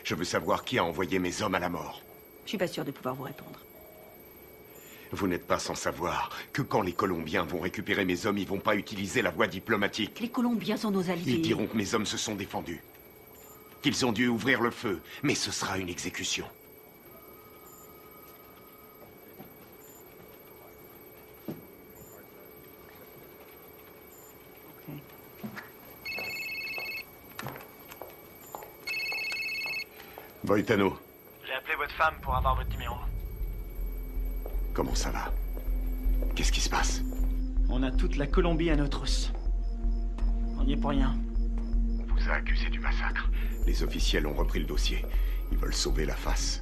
Speaker 6: Je veux savoir qui a envoyé mes hommes à la mort.
Speaker 12: Je suis pas sûre de pouvoir vous répondre.
Speaker 6: Vous n'êtes pas sans savoir que quand les Colombiens vont récupérer mes hommes, ils vont pas utiliser la voie diplomatique.
Speaker 12: Les Colombiens sont nos alliés.
Speaker 6: Ils diront que mes hommes se sont défendus. Qu'ils ont dû ouvrir le feu, mais ce sera une exécution. Voitano,
Speaker 8: J'ai appelé votre femme pour avoir votre numéro.
Speaker 6: comment ça va? Qu'est-ce qui se passe?
Speaker 8: On a toute la Colombie à nos trousses. On n'y est pour rien.
Speaker 6: On vous a accusé du massacre. Les officiels ont repris le dossier. Ils veulent sauver la face.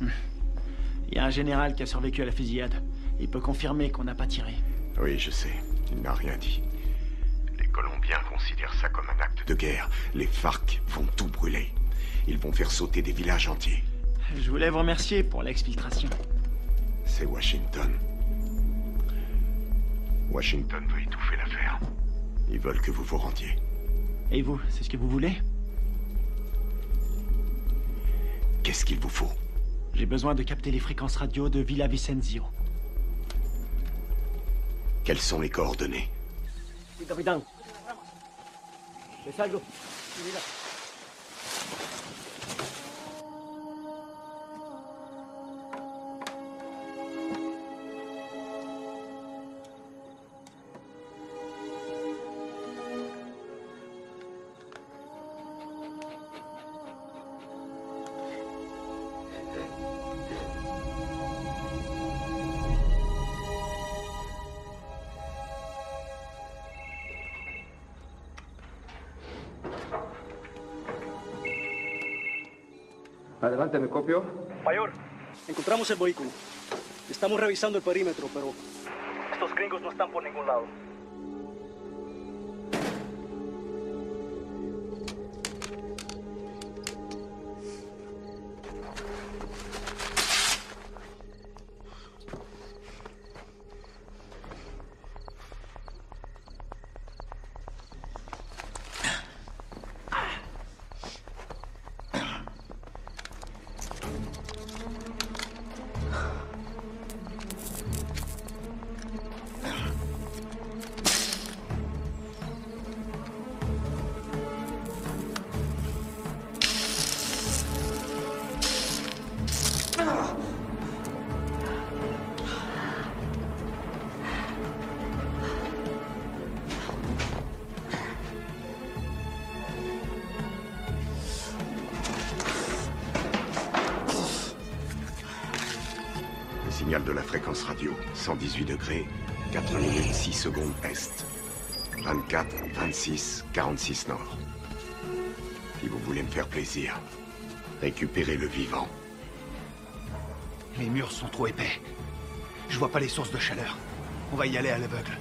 Speaker 8: Il y a un général qui a survécu à la fusillade. Il peut confirmer qu'on n'a pas tiré.
Speaker 6: Oui, je sais. Il n'a rien dit. Les Colombiens considèrent ça comme un acte de guerre. Les FARC vont tout brûler. Ils vont faire sauter des villages entiers.
Speaker 8: Je voulais vous remercier pour l'exfiltration.
Speaker 6: C'est Washington. Washington veut étouffer l'affaire. Ils veulent que vous vous rendiez.
Speaker 8: Et vous, c'est ce que vous voulez?
Speaker 6: Qu'est-ce qu'il vous faut?
Speaker 8: J'ai besoin de capter les fréquences radio de Villa Vicenzio.
Speaker 6: Quelles sont les coordonnées?
Speaker 18: Sí, capitán. ¿Le salgo? Mira.
Speaker 7: Adelante, ¿me copio?
Speaker 18: Mayor, encontramos el vehículo. Estamos revisando el perímetro, pero estos gringos no están por ningún lado.
Speaker 6: signal de la fréquence radio. 118 degrés, 4 minutes 6 secondes est. 24, 26, 46 nord. Si vous voulez me faire plaisir, récupérez le vivant.
Speaker 2: Les murs sont trop épais. Je vois pas les sources de chaleur. On va y aller à l'aveugle.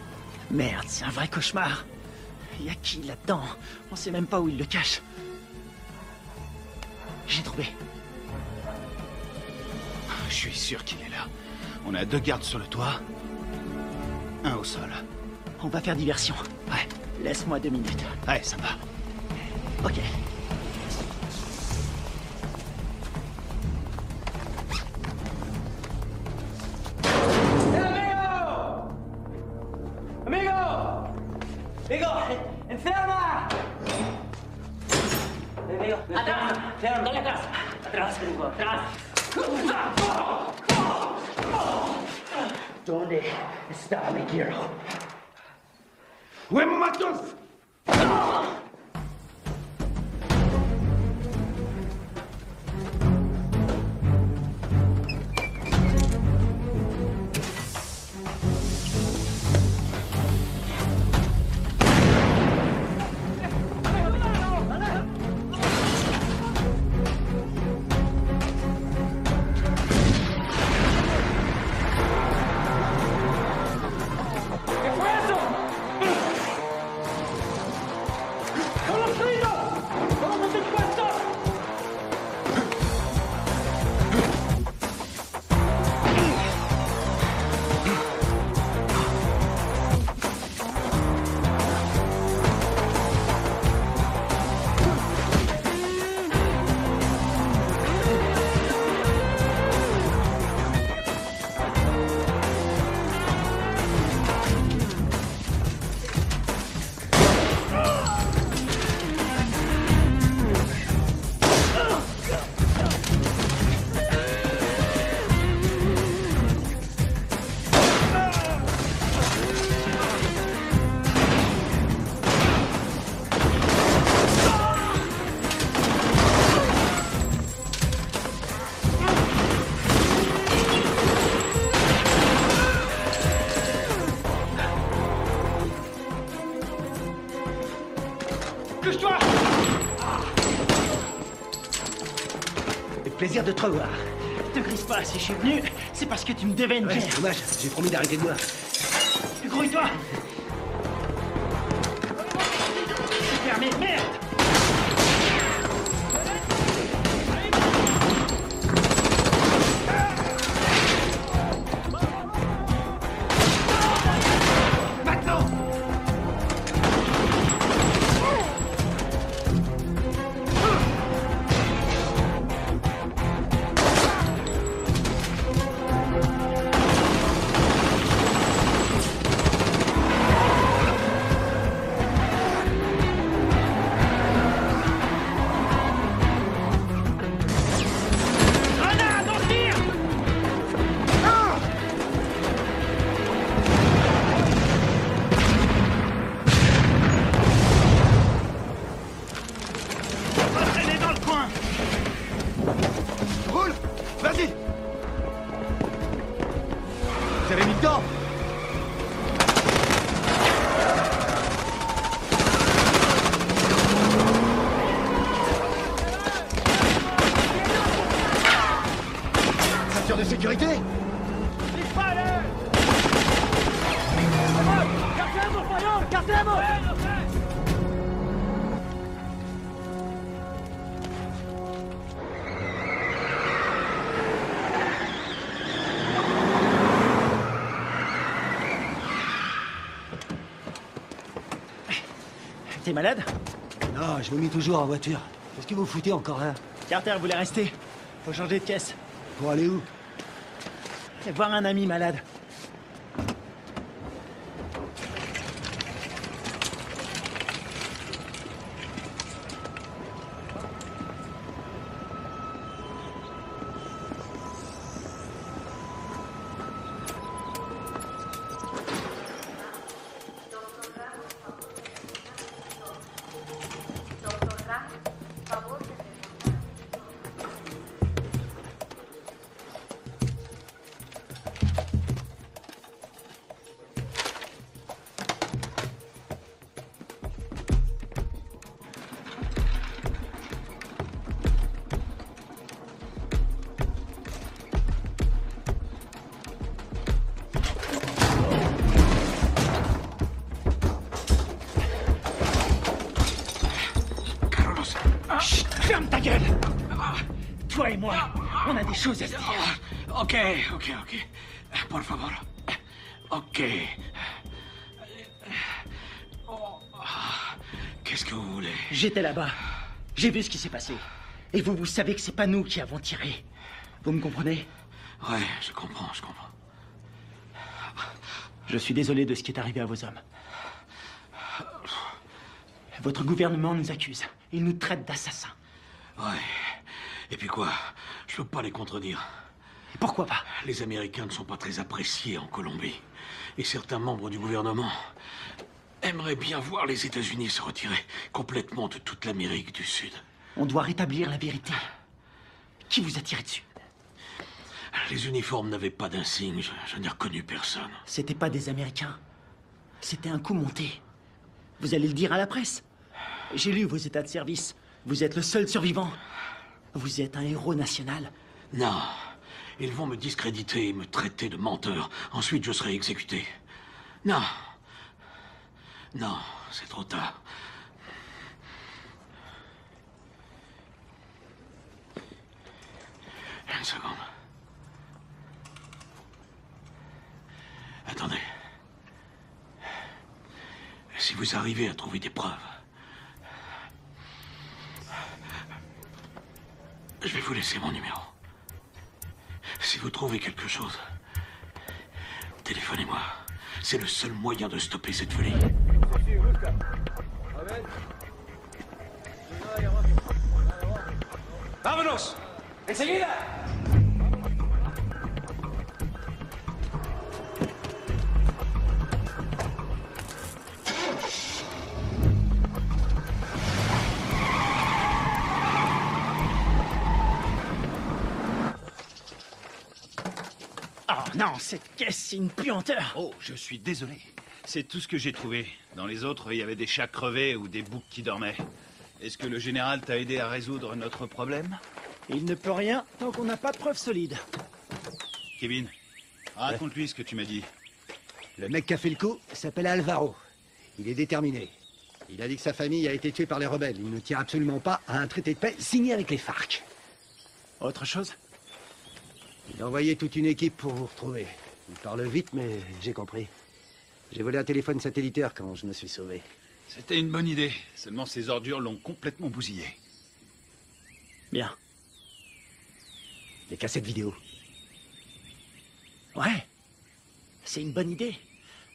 Speaker 8: Merde, c'est un vrai cauchemar. Y a qui là-dedans? On sait même pas où il le cache. J'ai trouvé.
Speaker 2: Je suis sûr qu'il est là. On a 2 gardes sur le toit. 1 au sol.
Speaker 8: On va faire diversion. Ouais, laisse-moi 2 minutes.
Speaker 2: Ouais, ça va.
Speaker 8: Ok.
Speaker 10: ¡Amigo! ¡Enferma! Amigo, atrás, dale atrás. Atrás, Hugo, atrás. ¿Dónde está mi quiero?
Speaker 15: ¡Huevo matos!
Speaker 8: Plaisir de te revoir. Te grise pas, si je suis venu, c'est parce que tu me devais une bière.
Speaker 4: Dommage, j'ai promis d'arrêter de boire.
Speaker 8: Grouille-toi. C'est fermé, merde.
Speaker 15: De sécurité.
Speaker 8: T'es malade?
Speaker 4: Non, je vomis toujours en voiture. Qu'est-ce que vous foutez encore là?
Speaker 8: Carter voulait rester. Faut changer de caisse.
Speaker 4: Pour aller où?
Speaker 8: Et voir un ami malade. Toi et moi, on a des choses à se dire.
Speaker 19: Ok. Por favor. Ok. Qu'est-ce que vous voulez?
Speaker 8: J'étais là-bas. J'ai vu ce qui s'est passé. Et vous savez que c'est pas nous qui avons tiré. Vous me comprenez?
Speaker 19: Ouais, je comprends.
Speaker 8: Je suis désolé de ce qui est arrivé à vos hommes. Votre gouvernement nous accuse. Il nous traite d'assassins.
Speaker 19: Ouais. Et puis quoi? Je peux pas les contredire.
Speaker 8: Pourquoi pas?
Speaker 19: Les Américains ne sont pas très appréciés en Colombie. Et certains membres du gouvernement aimeraient bien voir les États-Unis se retirer complètement de toute l'Amérique du Sud.
Speaker 8: On doit rétablir la vérité. Qui vous a tiré dessus?
Speaker 19: Les uniformes n'avaient pas d'insigne. Je n'ai reconnu personne.
Speaker 8: C'était pas des Américains. C'était un coup monté. Vous allez le dire à la presse. J'ai lu vos états de service. Vous êtes le seul survivant. Vous êtes un héros national.
Speaker 19: Non. Ils vont me discréditer et me traiter de menteur. Ensuite, je serai exécuté. Non, c'est trop tard. Une seconde. Attendez. Si vous arrivez à trouver des preuves, je vais vous laisser mon numéro. Si vous trouvez quelque chose, téléphonez-moi. C'est le seul moyen de stopper cette folie.
Speaker 15: ¡Vámonos! ¡Enseguida!
Speaker 8: Oh non, cette caisse, c'est une puanteur.
Speaker 2: Oh, je suis désolé. C'est tout ce que j'ai trouvé. Dans les autres, il y avait des chats crevés ou des boucs qui dormaient. Est-ce que le général t'a aidé à résoudre notre problème?
Speaker 8: Il ne peut rien tant qu'on n'a pas de preuves solides.
Speaker 2: Kevin, raconte-lui ce que tu m'as dit.
Speaker 13: Le mec qui a fait le coup s'appelle Alvaro. Il est déterminé. Il a dit que sa famille a été tuée par les rebelles. Il ne tient absolument pas à un traité de paix signé avec les FARC.
Speaker 8: Autre chose?
Speaker 13: Il a envoyé toute une équipe pour vous retrouver. Il parle vite, mais j'ai compris. J'ai volé un téléphone satellitaire quand je me suis sauvé.
Speaker 2: C'était une bonne idée. Seulement ces ordures l'ont complètement bousillé.
Speaker 8: Bien.
Speaker 13: Les cassettes vidéo.
Speaker 8: Ouais. C'est une bonne idée.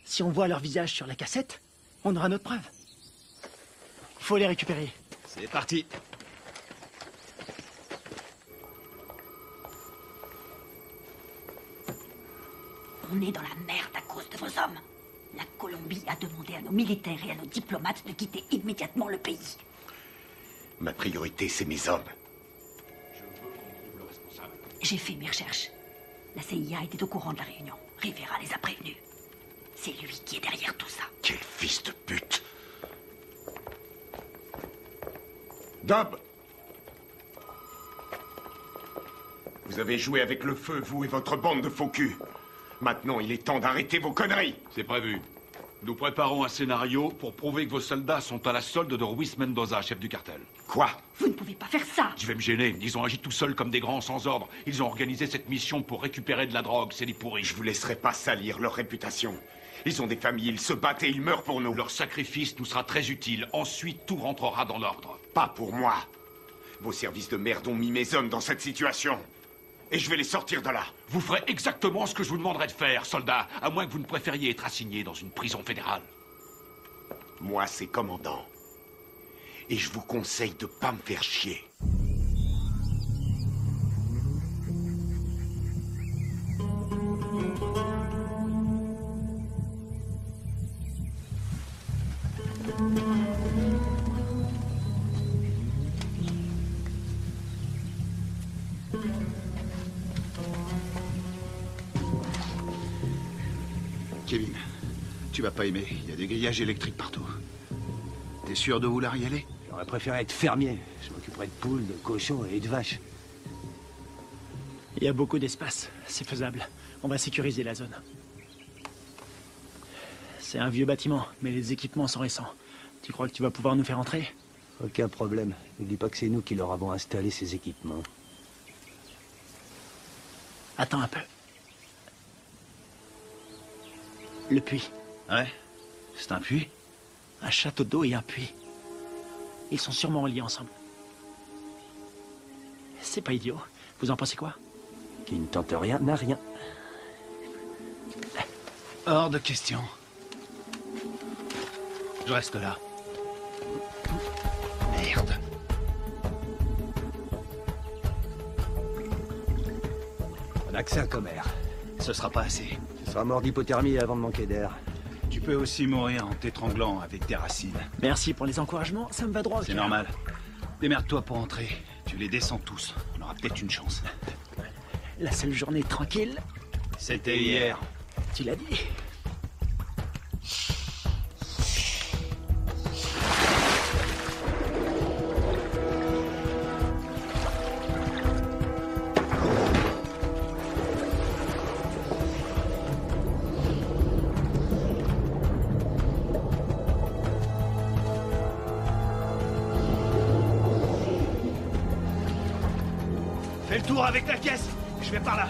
Speaker 8: Si on voit leur visage sur la cassette, on aura notre preuve. Faut les récupérer.
Speaker 2: C'est parti.
Speaker 12: On est dans la merde à cause de vos hommes. La Colombie a demandé à nos militaires et à nos diplomates de quitter immédiatement le pays.
Speaker 6: Ma priorité, c'est mes hommes.
Speaker 12: J'ai fait mes recherches. La CIA était au courant de la réunion. Rivera les a prévenus. C'est lui qui est derrière tout ça.
Speaker 6: Quel fils de pute! Dob! Vous avez joué avec le feu, vous et votre bande de faux culs. Maintenant, il est temps d'arrêter vos conneries.
Speaker 1: C'est prévu. Nous préparons un scénario pour prouver que vos soldats sont à la solde de Ruiz Mendoza, chef du cartel.
Speaker 6: Quoi?
Speaker 12: Vous ne pouvez pas faire ça.
Speaker 1: Je vais me gêner. Ils ont agi tout seuls comme des grands sans ordre. Ils ont organisé cette mission pour récupérer de la drogue. C'est des pourris.
Speaker 6: Je vous laisserai pas salir leur réputation. Ils ont des familles, ils se battent et ils meurent pour nous.
Speaker 1: Leur sacrifice nous sera très utile. Ensuite, tout rentrera dans l'ordre.
Speaker 6: Pas pour moi. Vos services de merde ont mis mes hommes dans cette situation. Et je vais les sortir de là.
Speaker 1: Vous ferez exactement ce que je vous demanderai de faire, soldat, à moins que vous ne préfériez être assigné dans une prison fédérale.
Speaker 6: Moi, c'est commandant. Et je vous conseille de pas me faire chier.
Speaker 2: Kevin, tu vas pas aimer. Il y a des grillages électriques partout. T'es sûr de vouloir y aller?
Speaker 13: J'aurais préféré être fermier. Je m'occuperais de poules, de cochons et de vaches.
Speaker 8: Il y a beaucoup d'espace. C'est faisable. On va sécuriser la zone. C'est un vieux bâtiment, mais les équipements sont récents. Tu crois que tu vas pouvoir nous faire entrer?
Speaker 13: Aucun problème. N'oublie pas que c'est nous qui leur avons installé ces équipements.
Speaker 8: Attends un peu. Le puits.
Speaker 2: Ouais? C'est un puits?
Speaker 8: Un château d'eau et un puits. Ils sont sûrement liés ensemble. C'est pas idiot. Vous en pensez quoi?
Speaker 4: Qui ne tente rien n'a rien.
Speaker 2: Hors de question. Je reste là. Merde.
Speaker 13: On a que ça, commère.
Speaker 2: Ce sera pas assez.
Speaker 13: Tu seras mort d'hypothermie avant de manquer d'air.
Speaker 2: Tu peux aussi mourir en t'étranglant avec des racines.
Speaker 8: Merci pour les encouragements, ça me va droit au
Speaker 2: C'est
Speaker 8: cœur.
Speaker 2: normal. Démerde-toi pour entrer. Tu les descends tous. On aura peut-être une chance.
Speaker 8: La seule journée tranquille,
Speaker 2: c'était hier.
Speaker 8: Tu l'as dit.
Speaker 15: Fais le tour avec la caisse. Je vais par là.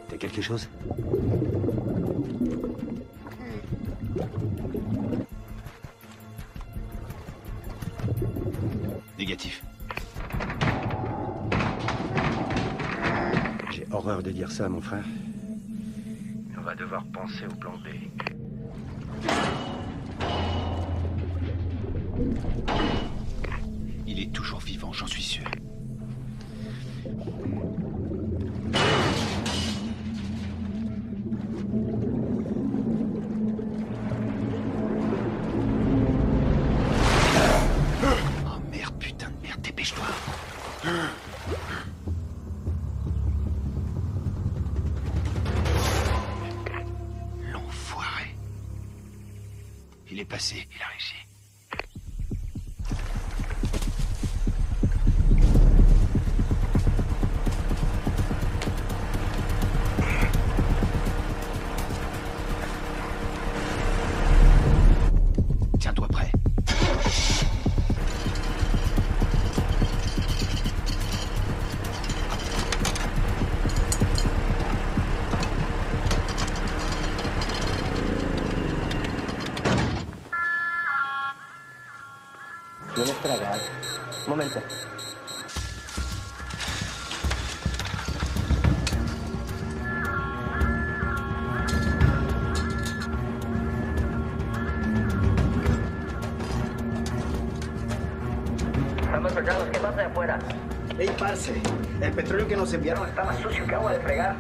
Speaker 13: T'as quelque chose?
Speaker 2: Négatif.
Speaker 13: J'ai horreur de dire ça, mon frère.
Speaker 11: On va devoir penser au plan B.
Speaker 2: Il est toujours vivant, j'en suis sûr. Oh merde, putain de merde, dépêche-toi. L'enfoiré. Il est passé, il a réussi. Tiens-toi prêt.
Speaker 4: ¿Vienes para acá? Un momento.
Speaker 3: Estamos pesados, ¿qué pasa de afuera?
Speaker 18: Ey, parce, el petróleo que nos enviaron está más sucio que agua de fregar.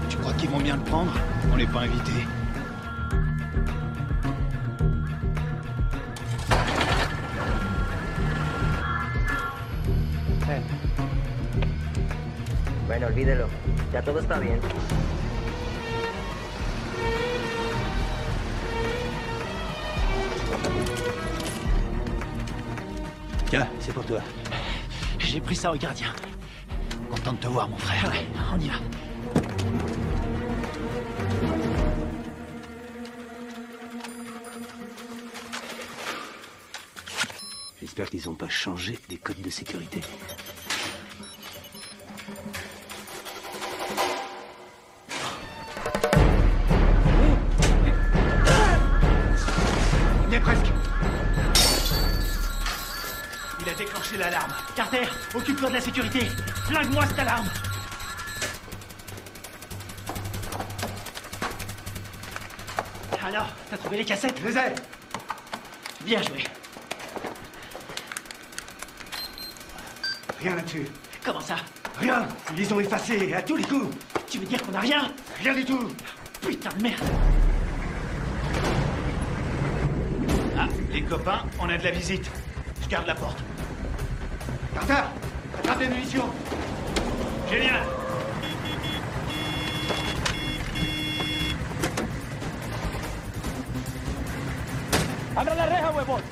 Speaker 2: Tu crois qu'ils vont bien le prendre? On n'est pas invités.
Speaker 5: señorita, olvídelo. Ya todo está bien.
Speaker 13: Tiens, c'est pour toi.
Speaker 8: J'ai pris ça au gardien.
Speaker 13: Content de te voir, mon frère.
Speaker 8: Ouais, on y va.
Speaker 4: J'espère qu'ils n'ont pas changé les codes de sécurité.
Speaker 8: On y est presque. Il a déclenché l'alarme. Carter, occupe-toi de la sécurité. Flingue-moi cette alarme. Alors, t'as trouvé les cassettes?
Speaker 13: Je les ai.
Speaker 8: Bien joué.
Speaker 13: Rien là-dessus.
Speaker 8: Comment ça?
Speaker 13: Rien. Ils les ont effacés à tous les coups.
Speaker 8: Tu veux dire qu'on a rien?
Speaker 13: Rien du tout.
Speaker 8: Putain de merde.
Speaker 2: Ah, les copains, on a de la visite. Je garde la porte.
Speaker 13: Carter, attrape les munitions.
Speaker 2: Génial.
Speaker 18: ¡Abra la reja, huevón!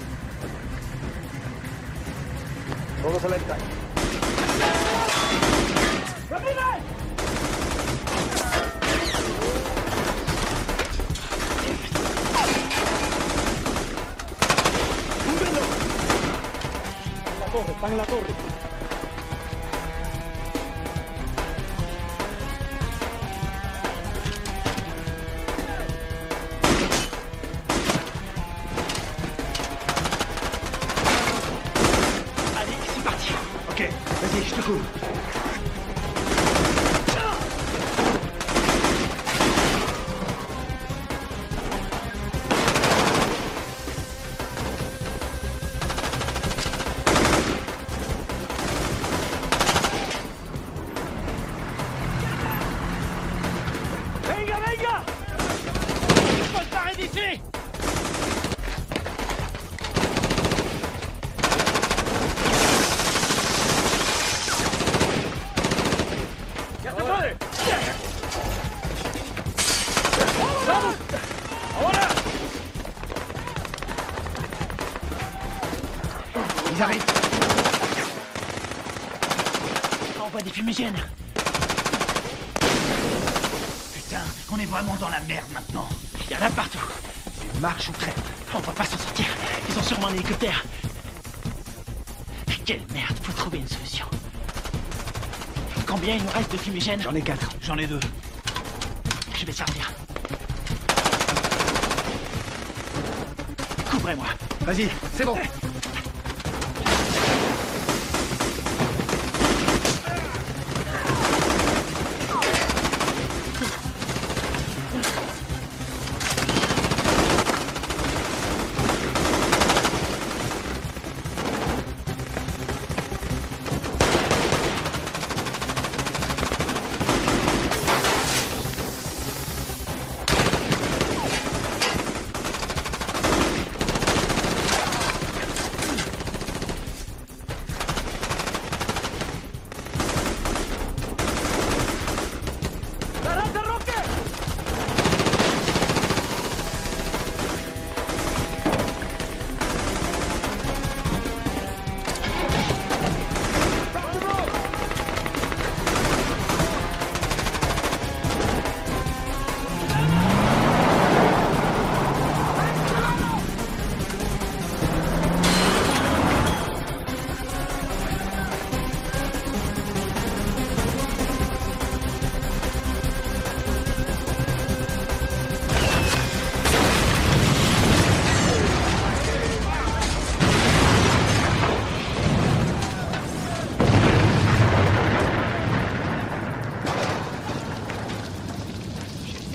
Speaker 18: Todos alerta. ¡Ramírez! ¡Húndelo! Están en la torre.
Speaker 13: Ok, vas-y, je te couvre.
Speaker 15: Venga, venga! Faut se barrer d'ici! ¡Vamos! ¡Ahora!
Speaker 13: Ils arrivent.
Speaker 8: Envoie des fumigènes.
Speaker 2: Putain, on est vraiment dans la merde maintenant.
Speaker 8: Il y en a partout.
Speaker 13: Marche ou crève.
Speaker 8: On va pas s'en sortir. Ils ont sûrement un hélicoptère. Quelle merde, faut trouver une solution. Combien il nous reste de fumigènes?
Speaker 13: J'en ai 4.
Speaker 2: J'en ai 2.
Speaker 8: Je vais servir. Couvrez-moi.
Speaker 13: Vas-y, c'est bon.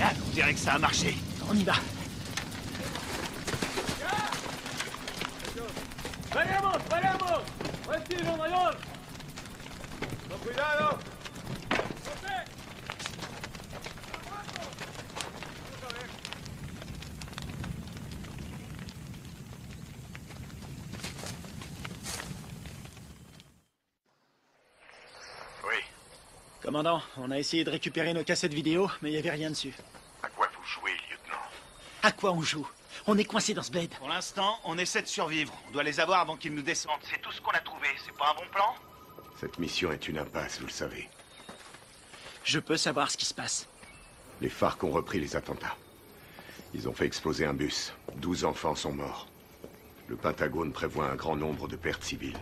Speaker 2: On dirait que ça a marché.
Speaker 8: On y va.
Speaker 15: ¡Veremos, veremos! ¡Buen tiro, mayor! ¡Con cuidado!
Speaker 8: Commandant, on a essayé de récupérer nos cassettes vidéo, mais il n'y avait rien dessus.
Speaker 6: À quoi vous jouez, lieutenant?
Speaker 8: À quoi on joue? On est coincé dans ce bled.
Speaker 2: Pour l'instant, on essaie de survivre. On doit les avoir avant qu'ils nous descendent. C'est tout ce qu'on a trouvé. C'est pas un bon plan?
Speaker 6: Cette mission est une impasse, vous le savez.
Speaker 8: Je peux savoir ce qui se passe.
Speaker 6: Les FARC ont repris les attentats. Ils ont fait exploser un bus. 12 enfants sont morts. Le Pentagone prévoit un grand nombre de pertes civiles.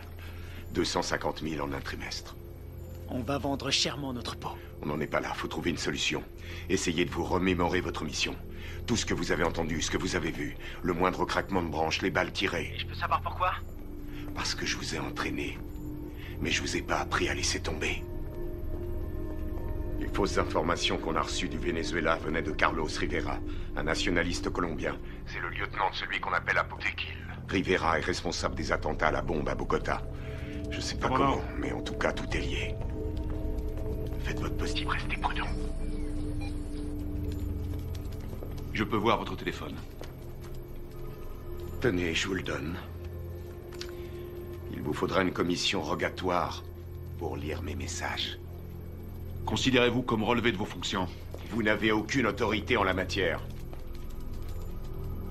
Speaker 6: 250 000 en un trimestre.
Speaker 8: On va vendre chèrement notre peau.
Speaker 6: On n'en est pas là, faut trouver une solution. Essayez de vous remémorer votre mission. Tout ce que vous avez entendu, ce que vous avez vu. Le moindre craquement de branche, les balles tirées.
Speaker 20: Et je peux savoir pourquoi?
Speaker 6: Parce que je vous ai entraîné. Mais je vous ai pas appris à laisser tomber. Les fausses informations qu'on a reçues du Venezuela venaient de Carlos Rivera, un nationaliste colombien. C'est le lieutenant de celui qu'on appelle Apotequil. Rivera est responsable des attentats à la bombe à Bogota. Je sais pas comment, mais en tout cas, tout est lié. Faites votre possible, restez prudent.
Speaker 1: Je peux voir votre téléphone.
Speaker 6: Tenez, je vous le donne. Il vous faudra une commission rogatoire pour lire mes messages.
Speaker 1: Considérez-vous comme relevé de vos fonctions?
Speaker 6: Vous n'avez aucune autorité en la matière.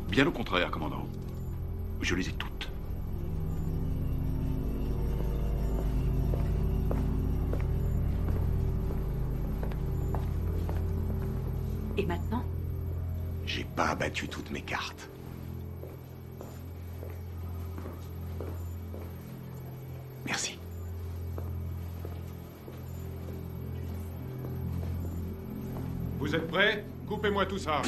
Speaker 1: Bien au contraire, commandant. Je les ai toutes.
Speaker 12: Et maintenant?
Speaker 6: J'ai pas abattu toutes mes cartes. Merci.
Speaker 14: Vous êtes prêts? Coupez-moi tout ça.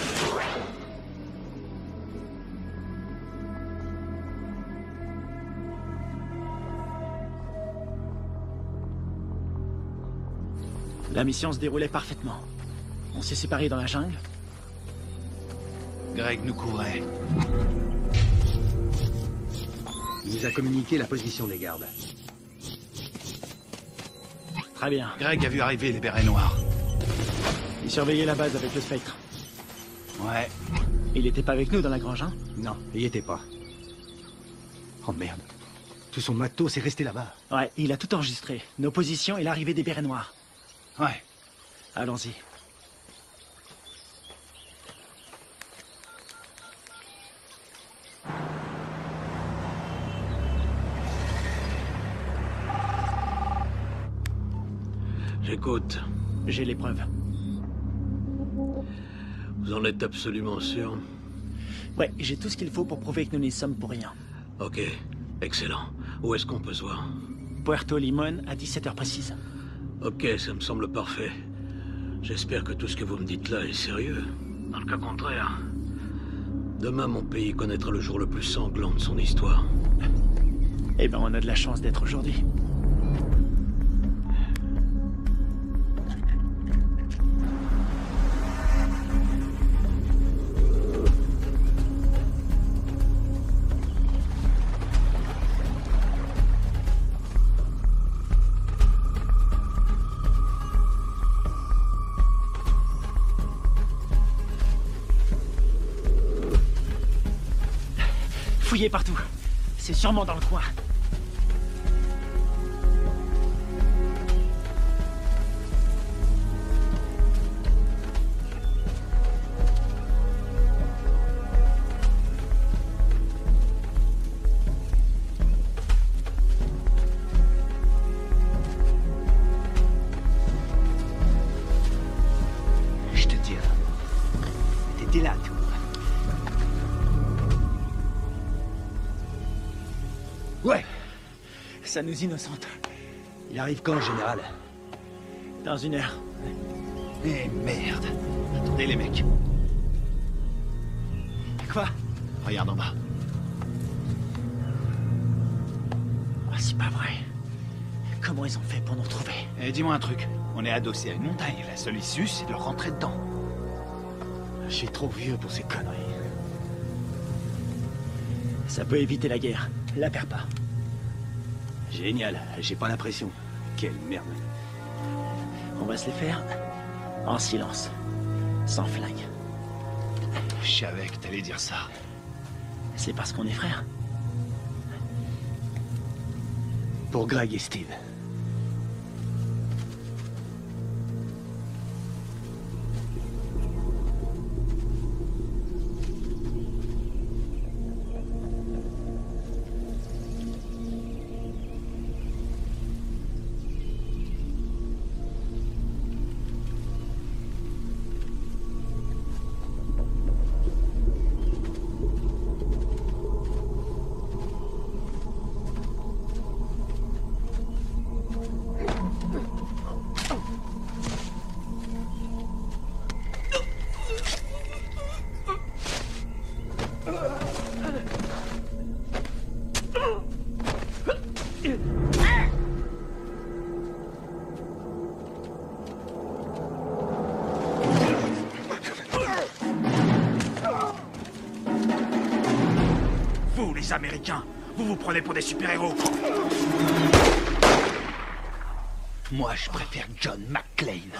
Speaker 8: La mission se déroulait parfaitement. On s'est séparés dans la jungle.
Speaker 2: Greg nous couvrait.
Speaker 13: Il nous a communiqué la position des gardes.
Speaker 8: Très bien.
Speaker 2: Greg a vu arriver les bérets noirs.
Speaker 8: Il surveillait la base avec le spectre.
Speaker 2: Ouais.
Speaker 8: Il était pas avec nous dans la grange, hein?
Speaker 13: Non, il y était pas. Oh merde. Tout son matos est resté là-bas.
Speaker 8: Ouais, il a tout enregistré. Nos positions et l'arrivée des bérets noirs.
Speaker 2: Ouais.
Speaker 8: Allons-y.
Speaker 19: J'écoute.
Speaker 8: J'ai les preuves.
Speaker 19: Vous en êtes absolument sûr?
Speaker 8: Ouais, j'ai tout ce qu'il faut pour prouver que nous n'y sommes pour rien.
Speaker 19: Ok, excellent. Où est-ce qu'on peut se voir?
Speaker 8: Puerto Limón à 17h précise.
Speaker 19: Ok, ça me semble parfait. J'espère que tout ce que vous me dites là est sérieux. Dans le cas contraire, demain mon pays connaîtra le jour le plus sanglant de son histoire.
Speaker 8: Eh ben, on a de la chance d'être aujourd'hui. Fouillez partout. C'est sûrement dans le coin.
Speaker 13: Je te dis, t'étais là, toi. Ouais.
Speaker 8: Ça nous innocente.
Speaker 13: Il arrive quand, le général?
Speaker 8: Dans 1 heure.
Speaker 2: Eh merde. Attendez les mecs.
Speaker 8: Quoi?
Speaker 2: Regarde en bas.
Speaker 8: Ah, c'est pas vrai. Comment ils ont fait pour nous retrouver?
Speaker 2: Eh, dis-moi un truc. On est adossé à une montagne. La seule issue, c'est de rentrer dedans.
Speaker 13: Je suis trop vieux pour ces conneries.
Speaker 8: Ça peut éviter la guerre. La perds pas.
Speaker 13: Génial. J'ai pas l'impression. Quelle merde.
Speaker 8: On va se les faire en silence. Sans flingue.
Speaker 2: Je savais que t'allais dire ça.
Speaker 8: C'est parce qu'on est frères.
Speaker 13: Pour Greg et Steve.
Speaker 15: Vous, les Américains, vous vous prenez pour des super-héros.
Speaker 9: Moi, je préfère John McClane.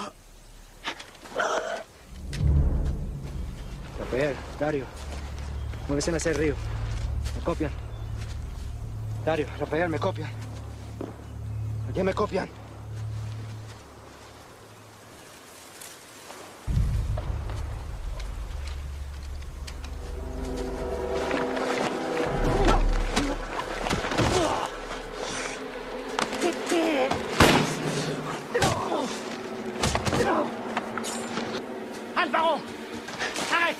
Speaker 7: Rafael, Dario, muévese hacia el río. Me copian. Dario, Rafael, me copian. Aquí me copian.
Speaker 8: Alvaro! Arrête!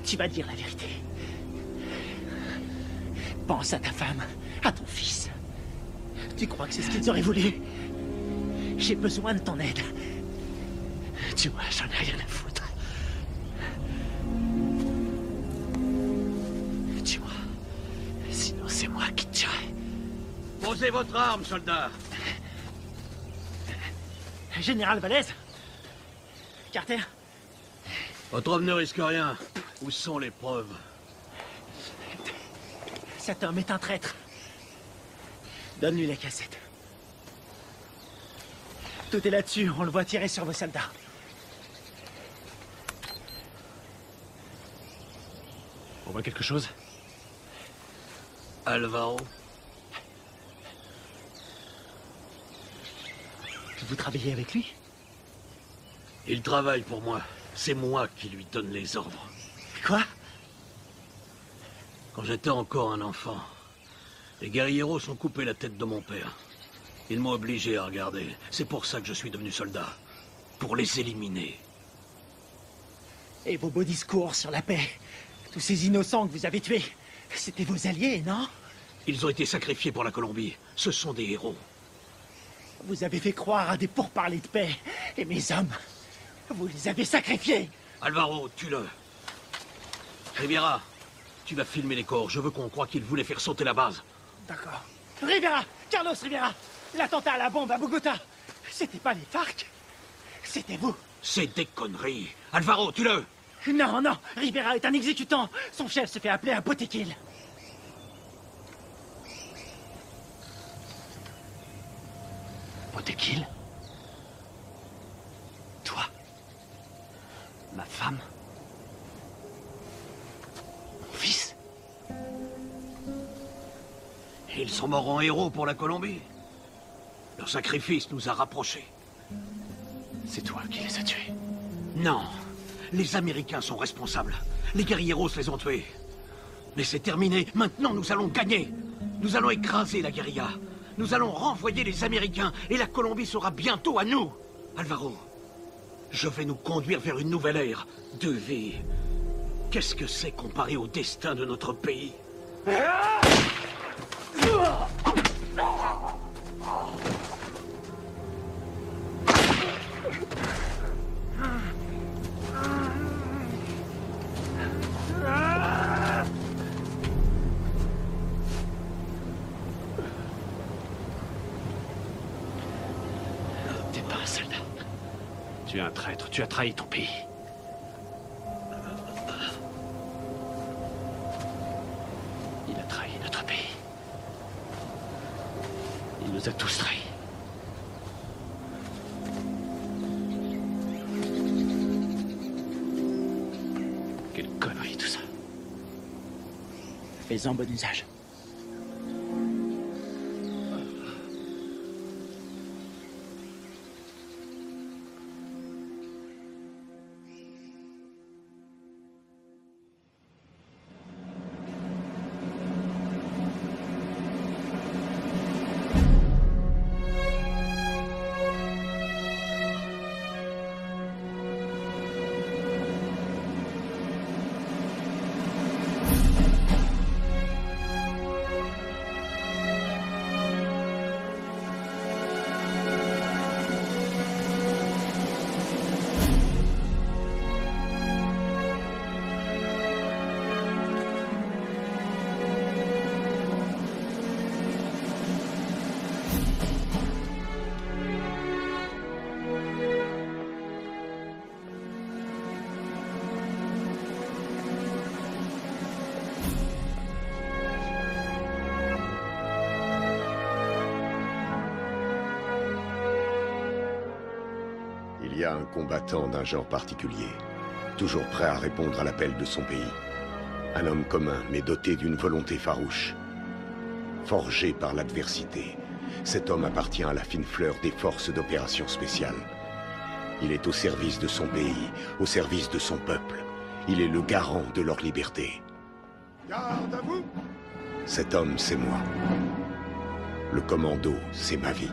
Speaker 8: Tu vas dire la vérité. Pense à ta femme, à ton fils. Tu crois que c'est ce qu'ils auraient voulu? J'ai besoin de ton aide. Tu vois, j'en ai rien à foutre. Tu vois, sinon c'est moi qui te tuerai.
Speaker 19: Posez votre arme, soldat.
Speaker 8: Général Valez? Carter?
Speaker 19: Votre homme ne risque rien. Où sont les preuves?
Speaker 8: Cet homme est un traître. Donne-lui la cassette. Tout est là-dessus, on le voit tirer sur vos soldats. On voit quelque chose?
Speaker 19: Alvaro?
Speaker 8: Vous travaillez avec lui?
Speaker 19: Il travaille pour moi. C'est moi qui lui donne les ordres.
Speaker 8: Quoi?
Speaker 19: Quand j'étais encore un enfant, les guerrieros ont coupé la tête de mon père. Ils m'ont obligé à regarder. C'est pour ça que je suis devenu soldat. Pour les éliminer.
Speaker 8: Et vos beaux discours sur la paix? Tous ces innocents que vous avez tués, c'était vos alliés, non?
Speaker 19: Ils ont été sacrifiés pour la Colombie. Ce sont des héros.
Speaker 8: Vous avez fait croire à des pourparlers de paix. Et mes hommes, vous les avez sacrifiés.
Speaker 19: Alvaro, tue-le. Rivera, tu vas filmer les corps. Je veux qu'on croie qu'ils voulaient faire sauter la base.
Speaker 8: D'accord. Rivera! Carlos Rivera! L'attentat à la bombe à Bogota! C'était pas les FARC? C'était vous!
Speaker 19: C'est des conneries! Alvaro, tue-le!
Speaker 8: Non, non! Rivera est un exécutant! Son chef se fait appeler un Botequil! Botequil? Toi? Ma femme? Mon fils?
Speaker 19: Ils sont morts en héros pour la Colombie. Leur sacrifice nous a rapprochés.
Speaker 8: C'est toi qui les as tués?
Speaker 19: Non. Les Américains sont responsables. Les guerrieros les ont tués. Mais c'est terminé. Maintenant, nous allons gagner. Nous allons écraser la guérilla. Nous allons renvoyer les Américains et la Colombie sera bientôt à nous. Alvaro, je vais nous conduire vers une nouvelle ère de vie. Qu'est-ce que c'est comparé au destin de notre pays?
Speaker 8: T'es pas un soldat. Tu
Speaker 19: Tu es un traître, tu as trahi ton pays. Il a trahi notre pays. Il nous a tous trahis. Quelle connerie tout ça.
Speaker 8: Fais-en bon usage.
Speaker 6: Il y a un combattant d'un genre particulier, toujours prêt à répondre à l'appel de son pays. Un homme commun, mais doté d'une volonté farouche. Forgé par l'adversité, cet homme appartient à la fine fleur des forces d'opération spéciales. Il est au service de son pays, au service de son peuple. Il est le garant de leur liberté.
Speaker 14: Garde à vous!
Speaker 6: Cet homme, c'est moi. Le commando, c'est ma vie.